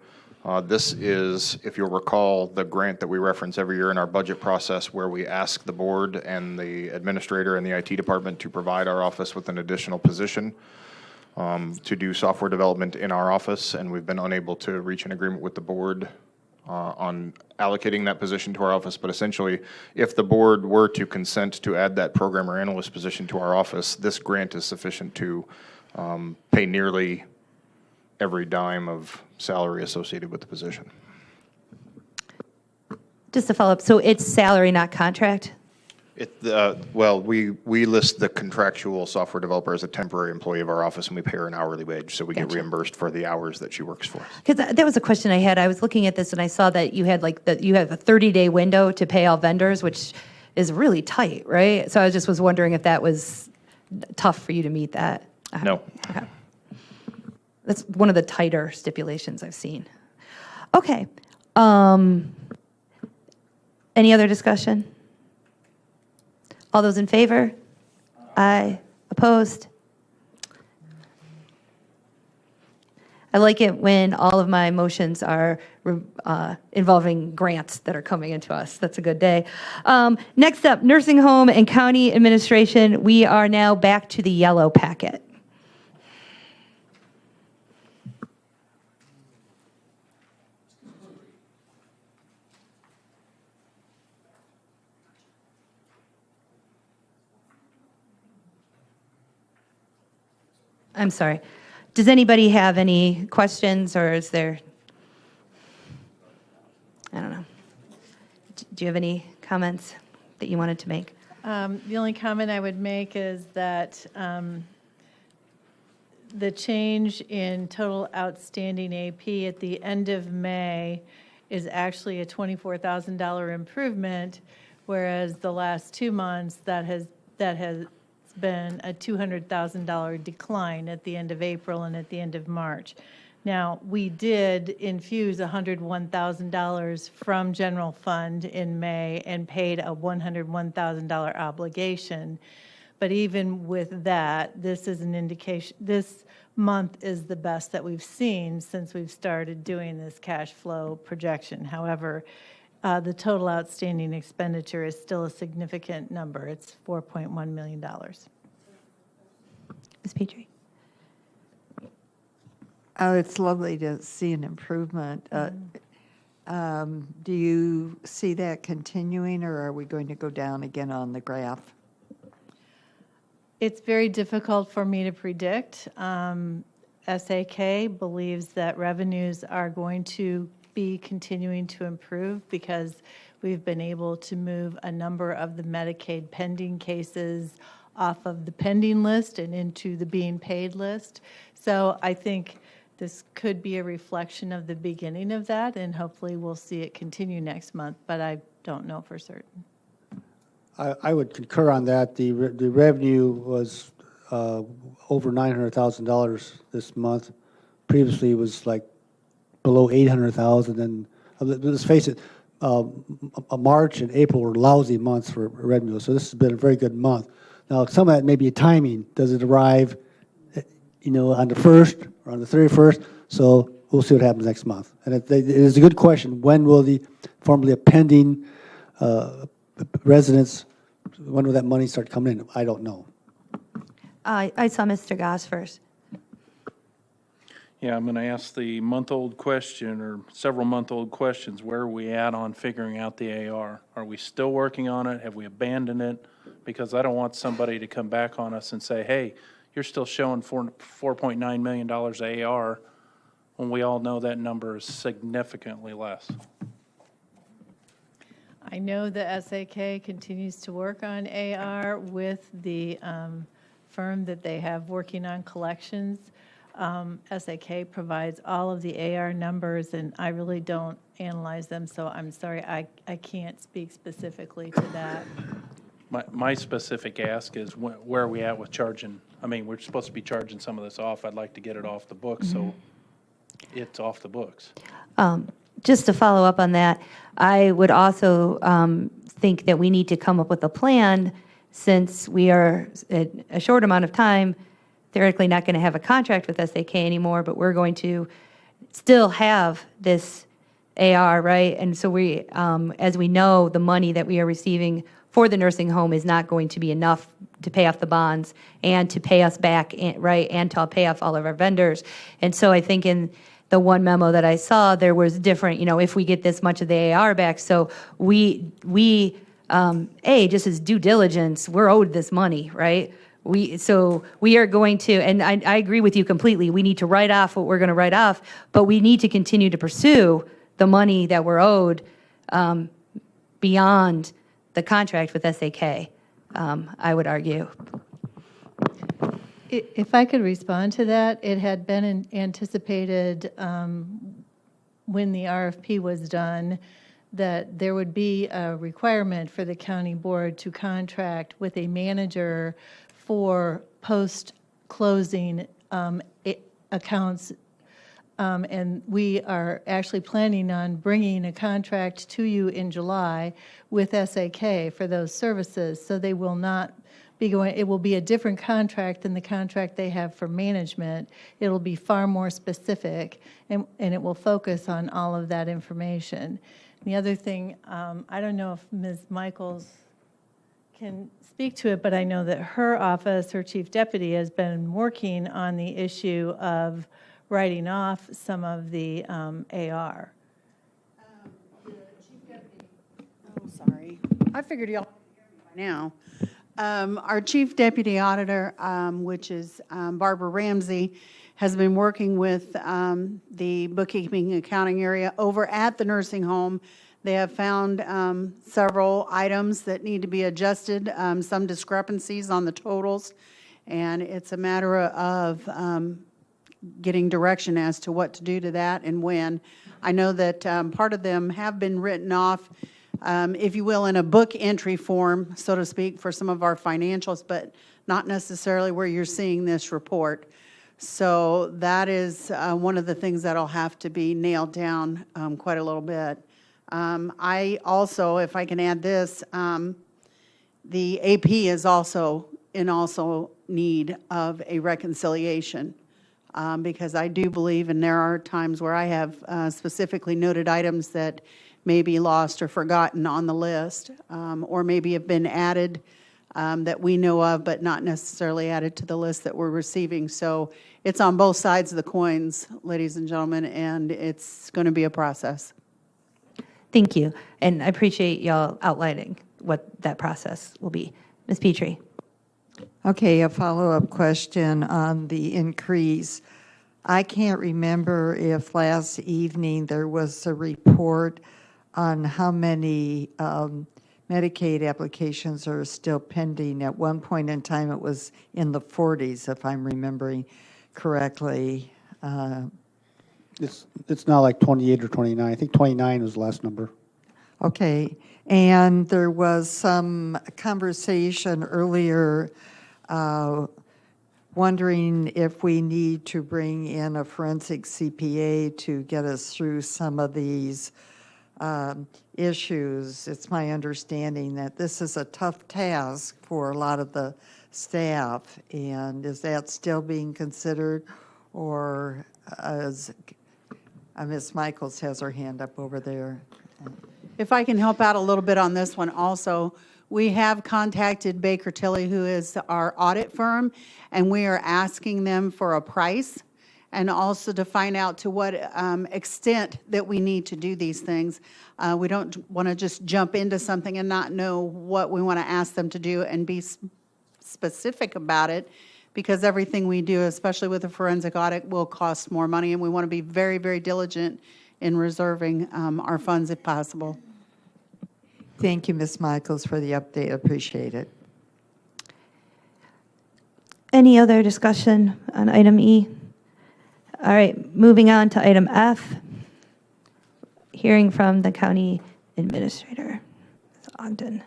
[SPEAKER 21] This is, if you'll recall, the grant that we reference every year in our budget process where we ask the board and the administrator and the IT department to provide our office with an additional position to do software development in our office, and we've been unable to reach an agreement with the board on allocating that position to our office. But essentially, if the board were to consent to add that programmer analyst position to our office, this grant is sufficient to pay nearly every dime of salary associated with the position.
[SPEAKER 18] Just to follow up, so it's salary, not contract?
[SPEAKER 21] Well, we list the contractual software developer as a temporary employee of our office, and we pay her an hourly wage, so we get reimbursed for the hours that she works for us.
[SPEAKER 18] Because that was a question I had. I was looking at this and I saw that you had you have a 30-day window to pay all vendors, which is really tight, right? So I just was wondering if that was tough for you to meet that.
[SPEAKER 21] No.
[SPEAKER 18] Okay. That's one of the tighter stipulations I've seen. Okay. Any other discussion? All those in favor? Aye. Opposed? I like it when all of my motions are involving grants that are coming into us. That's a good day. Next up, nursing home and county administration. We are now back to the yellow packet. I'm sorry. Does anybody have any questions, or is there, I don't know. Do you have any comments that you wanted to make?
[SPEAKER 8] The only comment I would make is that the change in total outstanding AP at the end of May is actually a $24,000 improvement, whereas the last 2 months that has been a $200,000 decline at the end of April and at the end of March. Now, we did infuse $101,000 from general fund in May and paid a $101,000 obligation. But even with that, this is an indication, this month is the best that we've seen since we've started doing this cash flow projection. However, the total outstanding expenditure is still a significant number. It's $4.1 million.
[SPEAKER 18] Ms. Petrie?
[SPEAKER 7] Oh, it's lovely to see an improvement. Do you see that continuing, or are we going to go down again on the graph?
[SPEAKER 8] It's very difficult for me to predict. SAK believes that revenues are going to be continuing to improve because we've been able to move a number of the Medicaid pending cases off of the pending list and into the being paid list. So I think this could be a reflection of the beginning of that, and hopefully we'll see it continue next month, but I don't know for certain.
[SPEAKER 1] I would concur on that. The revenue was over $900,000 this month. Previously, it was like below $800,000. And let's face it, March and April were lousy months for revenue. So this has been a very good month. Now, some of that may be a timing. Does it arrive, on the 1st or on the 31st? So we'll see what happens next month. And it is a good question. When will the formerly a pending residents, when will that money start coming in? I don't know.
[SPEAKER 18] I saw Mr. Goss first.
[SPEAKER 9] Yeah, I'm going to ask the month-old question, or several month-old questions. Where are we at on figuring out the AR? Are we still working on it? Have we abandoned it? Because I don't want somebody to come back on us and say, hey, you're still showing $4.9 million AR, when we all know that number is significantly less.
[SPEAKER 8] I know the SAK continues to work on AR with the firm that they have working on collections. SAK provides all of the AR numbers, and I really don't analyze them, so I'm sorry, I can't speak specifically to that.
[SPEAKER 9] My specific ask is where are we at with charging? I mean, we're supposed to be charging some of this off. I'd like to get it off the books, so it's off the books.
[SPEAKER 18] Just to follow up on that, I would also think that we need to come up with a plan, since we are at a short amount of time theoretically not going to have a contract with SAK anymore, but we're going to still have this AR, right? And so we, as we know, the money that we are receiving for the nursing home is not going to be enough to pay off the bonds and to pay us back, right, and to pay off all of our vendors. And so I think in the one memo that I saw, there was different, if we get this much of the AR back. So we just as due diligence, we're owed this money, right? So we are going to, and I agree with you completely, we need to write off what we're going to write off, but we need to continue to pursue the money that we're owed beyond the contract with SAK, I would argue.
[SPEAKER 8] If I could respond to that, it had been anticipated when the RFP was done that there would be a requirement for the county board to contract with a manager for post-closing accounts. And we are actually planning on bringing a contract to you in July with SAK for those services. So they will not be going, it will be a different contract than the contract they have for management. It'll be far more specific, and it will focus on all of that information. The other thing, I don't know if Ms. Michaels can speak to it, but I know that her office, her chief deputy, has been working on the issue of writing off some of the AR.
[SPEAKER 20] The chief deputy, sorry. I figured y'all by now. Our chief deputy auditor, which is Barbara Ramsey, has been working with the bookkeeping accounting area over at the nursing home. They have found several items that need to be adjusted, some discrepancies on the totals, and it's a matter of getting direction as to what to do to that and when. I know that part of them have been written off, if you will, in a book entry form, so to speak, for some of our financials, but not necessarily where you're seeing this report. So that is one of the things that'll have to be nailed down quite a little bit. I also, if I can add this, the AP is also in need of a reconciliation. Because I do believe, and there are times where I have specifically noted items that may be lost or forgotten on the list, or maybe have been added that we know of, but not necessarily added to the list that we're receiving. So it's on both sides of the coins, ladies and gentlemen, and it's going to be a process.
[SPEAKER 18] Thank you, and I appreciate y'all outlining what that process will be. Ms. Petrie.
[SPEAKER 7] Okay, a follow-up question on the increase. I can't remember if last evening there was a report on how many Medicaid applications are still pending. At one point in time, it was in the 40s, if I'm remembering correctly.
[SPEAKER 1] It's now like 28 or 29. I think 29 was the last number.
[SPEAKER 7] Okay, and there was some conversation earlier wondering if we need to bring in a forensic CPA to get us through some of these issues. It's my understanding that this is a tough task for a lot of the staff, and is that still being considered, or as Ms. Michaels has her hand up over there?
[SPEAKER 20] If I can help out a little bit on this one also, we have contacted Baker Tilly, who is our audit firm, and we are asking them for a price and also to find out to what extent that we need to do these things. We don't want to just jump into something and not know what we want to ask them to do and be specific about it, because everything we do, especially with a forensic audit, will cost more money, and we want to be very, very diligent in reserving our funds if possible.
[SPEAKER 7] Thank you, Ms. Michaels, for the update. Appreciate it.
[SPEAKER 18] Any other discussion on item E? All right, moving on to item F, hearing from the county administrator, Ms. Ogden.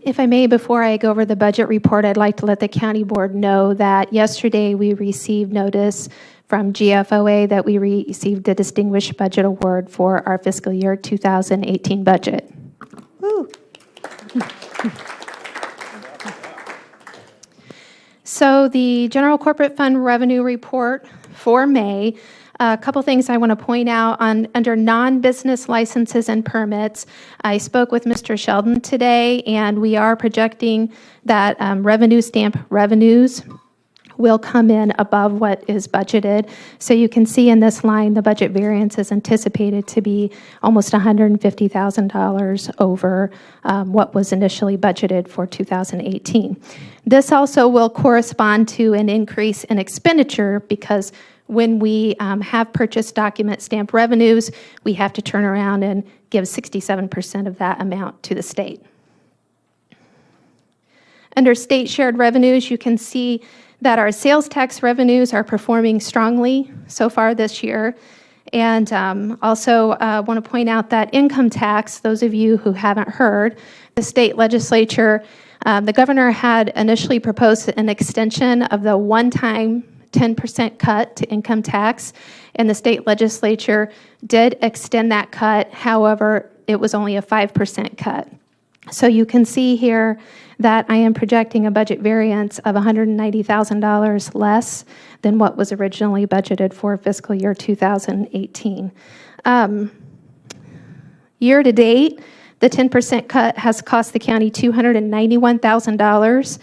[SPEAKER 5] If I may, before I go over the budget report, I'd like to let the county board know that yesterday we received notice from GFOA that we received a Distinguished Budget Award for our fiscal year 2018 budget. Woo. So the General Corporate Fund Revenue Report for May, a couple things I want to point out under non-business licenses and permits. I spoke with Mr. Sheldon today, and we are projecting that revenue stamp revenues will come in above what is budgeted. So you can see in this line, the budget variance is anticipated to be almost $150,000 over what was initially budgeted for 2018. This also will correspond to an increase in expenditure, because when we have purchase document stamp revenues, we have to turn around and give 67% of that amount to the state. Under state shared revenues, you can see that our sales tax revenues are performing strongly so far this year. And also want to point out that income tax, those of you who haven't heard, the state legislature, the governor had initially proposed an extension of the one-time 10% cut to income tax, and the state legislature did extend that cut. However, it was only a 5% cut. So you can see here that I am projecting a budget variance of $190,000 less than what was originally budgeted for fiscal year 2018. Year to date, the 10% cut has cost the county $291,000,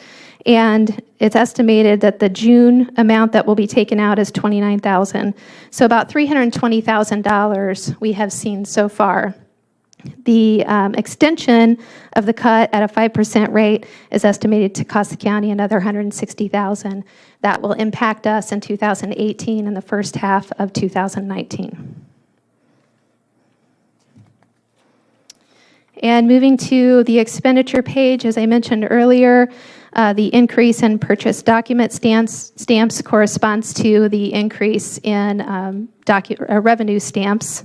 [SPEAKER 5] and it's estimated that the June amount that will be taken out is $29,000. So about $320,000 we have seen so far. The extension of the cut at a 5% rate is estimated to cost the county another $160,000. That will impact us in 2018 and the first half of 2019. And moving to the expenditure page, as I mentioned earlier, the increase in purchase document stamps corresponds to the increase in revenue stamps.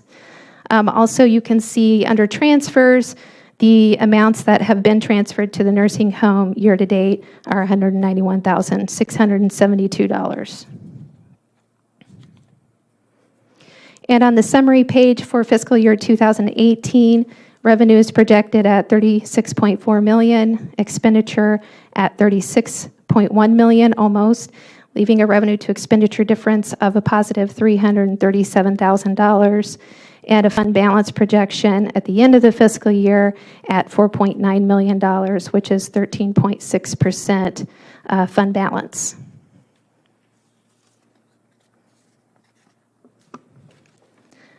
[SPEAKER 5] Also, you can see under transfers, the amounts that have been transferred to the nursing home year to date are $191,672. And on the summary page for fiscal year 2018, revenue is projected at $36.4 million, expenditure at $36.1 million almost, leaving a revenue to expenditure difference of a positive $337,000, and a fund balance projection at the end of the fiscal year at $4.9 million, which is 13.6% fund balance.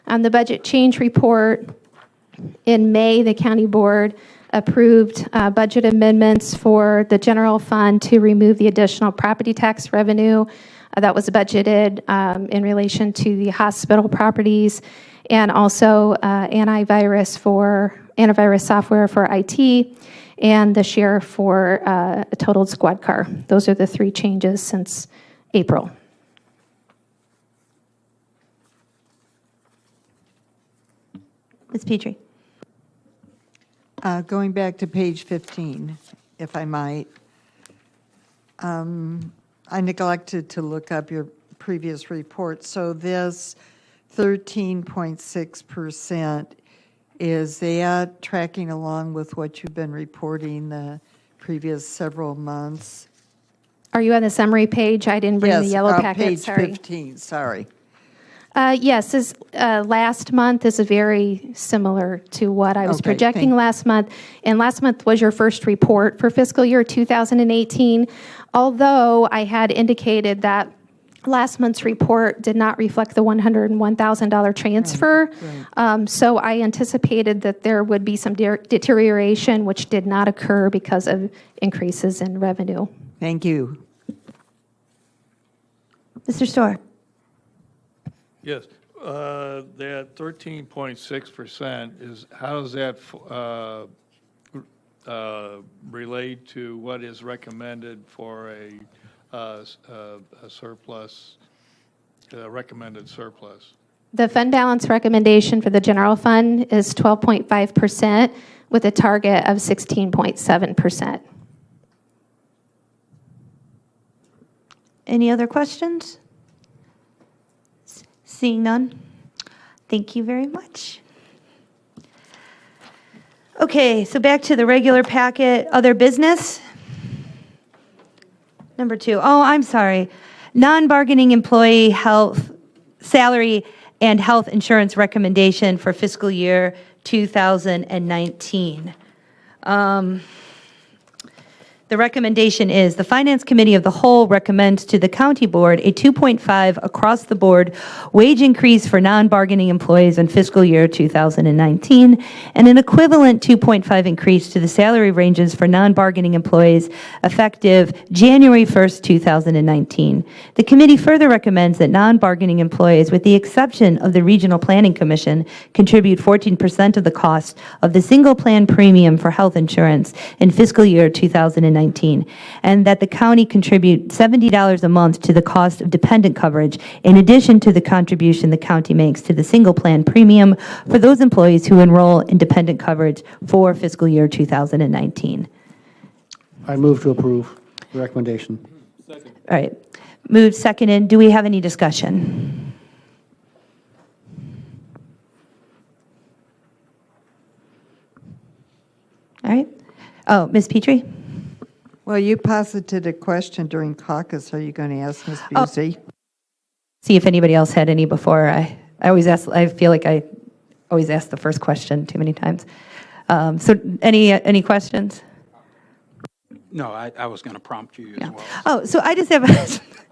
[SPEAKER 5] On the budget change report, in May, the county board approved budget amendments for the general fund to remove the additional property tax revenue that was budgeted in relation to the hospital properties, and also antivirus software for IT, and the share for a totaled squad car. Those are the three changes since April.
[SPEAKER 18] Ms. Petrie.
[SPEAKER 7] Going back to page 15, if I might. I neglected to look up your previous report. So this 13.6%, is that tracking along with what you've been reporting the previous several months?
[SPEAKER 5] Are you on the summary page? I didn't bring the yellow packet,
[SPEAKER 7] page
[SPEAKER 5] sorry.
[SPEAKER 7] 15, sorry.
[SPEAKER 5] Yes, last month is very similar to what I was
[SPEAKER 7] Okay,
[SPEAKER 5] projecting last month. And last month was your first report for fiscal year 2018. Although I had indicated that last month's report did not reflect the $101,000 transfer.
[SPEAKER 7] Right.
[SPEAKER 5] So I anticipated that there would be some deterioration, which did not occur because of increases in revenue.
[SPEAKER 7] Thank you.
[SPEAKER 18] Mr. Storr.
[SPEAKER 12] Yes, that 13.6% is, how does that relate to what is recommended for a surplus, recommended surplus?
[SPEAKER 5] The fund balance recommendation for the general fund is 12.5% with a target of 16.7%.
[SPEAKER 18] Any other questions? Seeing none, thank you very much. Okay, so back to the regular packet, other business. Number 2, oh, I'm sorry. Non-bargaining employee health, salary and health insurance recommendation for fiscal year 2019. The recommendation is the Finance Committee of the Whole recommends to the County Board a 2.5 across-the-board wage increase for non-bargaining employees in fiscal year 2019, and an equivalent 2.5 increase to the salary ranges for non-bargaining employees effective January 1st, 2019. The committee further recommends that non-bargaining employees, with the exception of the Regional Planning Commission, contribute 14% of the cost of the single plan premium for health insurance in fiscal year 2019. And that the county contribute $70 a month to the cost of dependent coverage, in addition to the contribution the county makes to the single plan premium for those employees who enroll in dependent coverage for fiscal year 2019.
[SPEAKER 1] I move to approve the recommendation.
[SPEAKER 18] All right. Moved, seconded. Do we have any discussion? All right. Oh, Ms. Petrie?
[SPEAKER 7] Well, you posited a question during caucus. Are you going to ask Ms. Busey?
[SPEAKER 18] See if anybody else had any before. I always ask, I feel like I always ask the first question too many times. So any questions?
[SPEAKER 11] No, I was going to prompt you as well.
[SPEAKER 18] Oh, so I just have,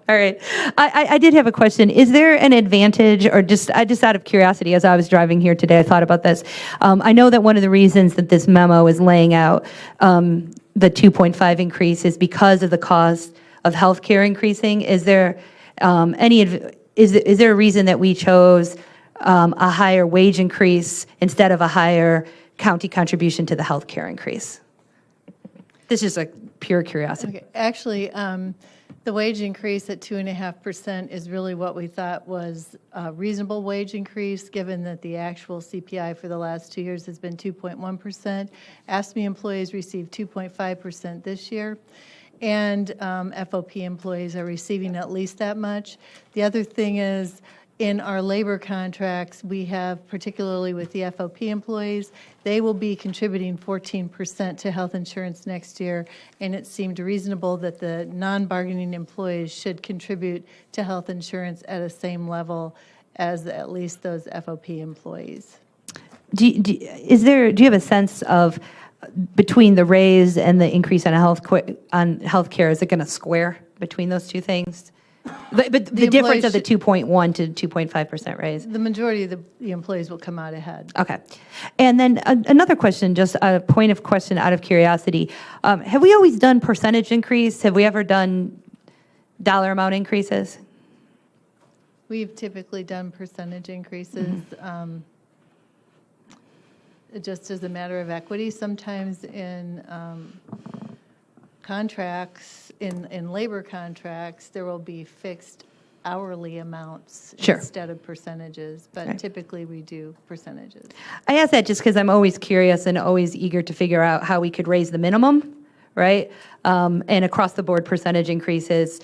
[SPEAKER 18] all right. I did have a question. Is there an advantage, or just out of curiosity, as I was driving here today, I thought about this. I know that one of the reasons that this memo is laying out the 2.5 increase is because of the cost of healthcare increasing. Is there is there a reason that we chose a higher wage increase instead of a higher county contribution to the healthcare increase? This is a pure curiosity.
[SPEAKER 8] Okay. Actually, the wage increase at 2.5% is really what we thought was a reasonable wage increase, given that the actual CPI for the last 2 years has been 2.1%. AFSCME employees received 2.5% this year, and FOP employees are receiving at least that much. The other thing is, in our labor contracts, we have, particularly with the FOP employees, they will be contributing 14% to health insurance next year, and it seemed reasonable that the non-bargaining employees should contribute to health insurance at a same level as at least those FOP employees.
[SPEAKER 18] Do you have a sense of, between the raise and the increase on health care, is it going to square between those two things? But the
[SPEAKER 8] The
[SPEAKER 18] difference of the
[SPEAKER 8] employees
[SPEAKER 18] 2.1 to 2.5% raise.
[SPEAKER 8] The majority of the employees will come out ahead.
[SPEAKER 18] Okay. And then another question, just a point of question out of curiosity. Have we always done percentage increase? Have we ever done dollar amount increases?
[SPEAKER 8] We've typically done percentage increases just as a matter of equity. Sometimes in contracts, in labor contracts, there will be fixed hourly amounts
[SPEAKER 18] Sure.
[SPEAKER 8] instead of percentages, but
[SPEAKER 18] Right.
[SPEAKER 8] typically we do percentages.
[SPEAKER 18] I ask that just because I'm always curious and always eager to figure out how we could raise the minimum, right? And across the board percentage increases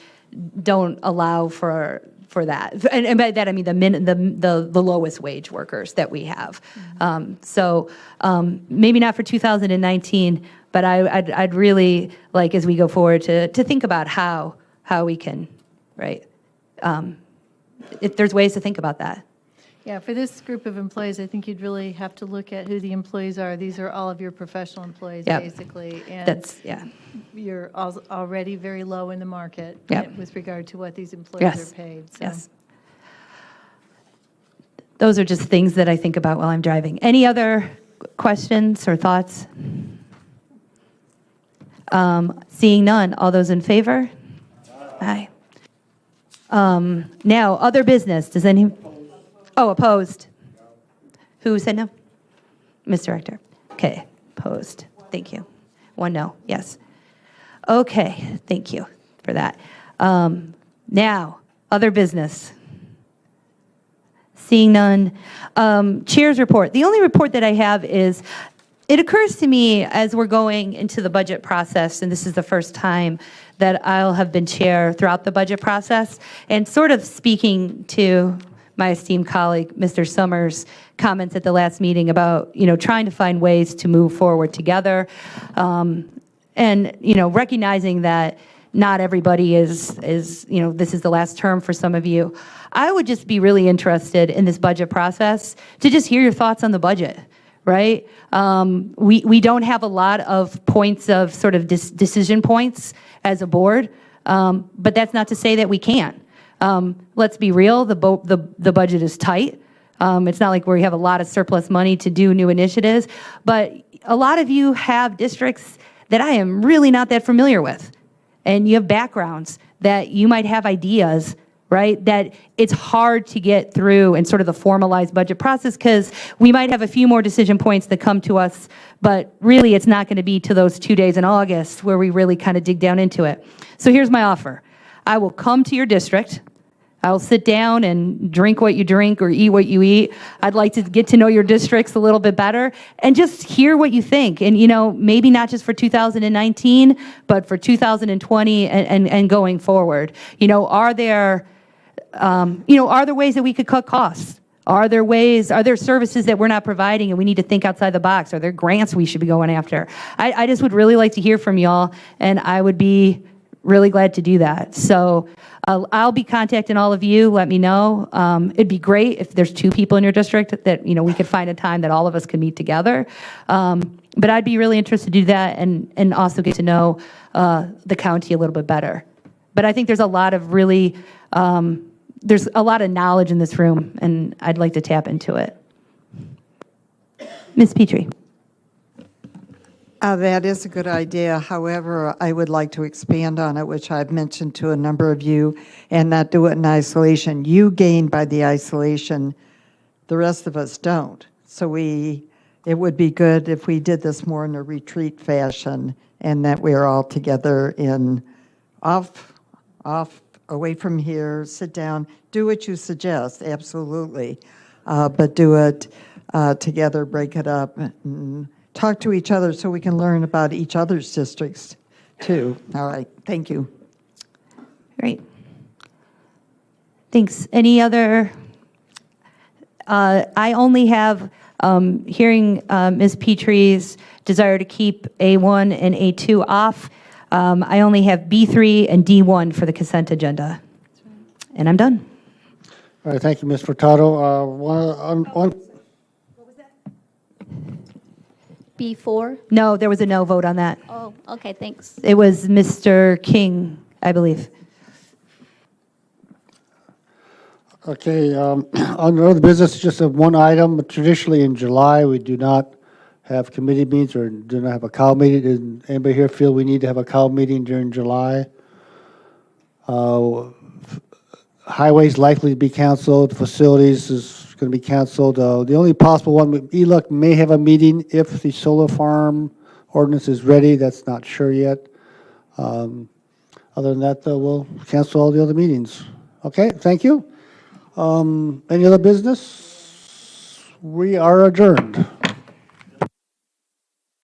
[SPEAKER 18] don't allow for that. And by that I mean the lowest wage workers that we have. So maybe not for 2019, but I'd really like, as we go forward, to think about how we can, right? If there's ways to think about that.
[SPEAKER 8] Yeah, for this group of employees, I think you'd really have to look at who the employees are. These are all of your professional employees,
[SPEAKER 18] Yep.
[SPEAKER 8] basically. And
[SPEAKER 18] That's, yeah.
[SPEAKER 8] you're already very low in the market
[SPEAKER 18] Yep.
[SPEAKER 8] with regard to what these employees
[SPEAKER 18] Yes.
[SPEAKER 8] are paid. So.
[SPEAKER 18] Yes. Those are just things that I think about while I'm driving. Any other questions or thoughts? Seeing none, all those in favor? Aye. Now, other business, does any, oh, opposed? Who said no? Ms. Director. Okay, opposed, thank you. One no, yes. Okay, thank you for that. Now, other business. Seeing none. Chair's report. The only report that I have is, it occurs to me as we're going into the budget process, and this is the first time that I'll have been chair throughout the budget process, and sort of speaking to my esteemed colleague, Mr. Summers' comments at the last meeting about, trying to find ways to move forward together, and, recognizing that not everybody is, this is the last term for some of you. I would just be really interested in this budget process to just hear your thoughts on the budget, right? We don't have a lot of points of sort of decision points as a board, but that's not to say that we can't. Let's be real, the budget is tight. It's not like we have a lot of surplus money to do new initiatives, but a lot of you have districts that I am really not that familiar with. And you have backgrounds that you might have ideas, right, that it's hard to get through in sort of the formalized budget process because we might have a few more decision points that come to us, but really it's not going to be to those 2 days in August where we really kind of dig down into it. So here's my offer. I will come to your district. I will sit down and drink what you drink or eat what you eat. I'd like to get to know your districts a little bit better and just hear what you think. And, maybe not just for 2019, but for 2020 and going forward. Are there ways that we could cut costs? Are there services that we're not providing and we need to think outside the box? Are there grants we should be going after? I just would really like to hear from y'all, and I would be really glad to do that. So I'll be contacting all of you. Let me know. It'd be great if there's 2 people in your district that, we could find a time that all of us can meet together. But I'd be really interested to do that and also get to know the county a little bit better. But I think there's a lot of really, there's a lot of knowledge in this room, and I'd like to tap into it. Ms. Petrie.
[SPEAKER 7] That is a good idea. However, I would like to expand on it, which I've mentioned to a number of you, and not do it in isolation. You gain by the isolation. The rest of us don't. So it would be good if we did this more in a retreat fashion and that we're all together off, away from here, sit down, do what you suggest, absolutely. But do it together, break it up, and talk to each other so we can learn about each other's districts too. All right, thank you.
[SPEAKER 18] Great. Thanks. Any other? I only have, hearing Ms. Petrie's desire to keep A1 and A2 off, I only have B3 and D1 for the consent agenda. And I'm done.
[SPEAKER 1] All right, thank you, Ms. Furtado.
[SPEAKER 2] B4?
[SPEAKER 18] No, there was a no vote on that.
[SPEAKER 2] Oh, okay, thanks.
[SPEAKER 18] It was Mr. King, I believe.
[SPEAKER 1] Okay, under other business, just have one item. Traditionally in July, we do not have committee meetings or do not have a cow meeting. Does anybody here feel we need to have a cow meeting during July? Highways likely to be canceled, facilities is going to be canceled. The only possible one, ELUC may have a meeting if the solar farm ordinance is ready. That's not sure yet. Other than that, though, we'll cancel all the other meetings. Okay, thank you. Any other business? We are adjourned.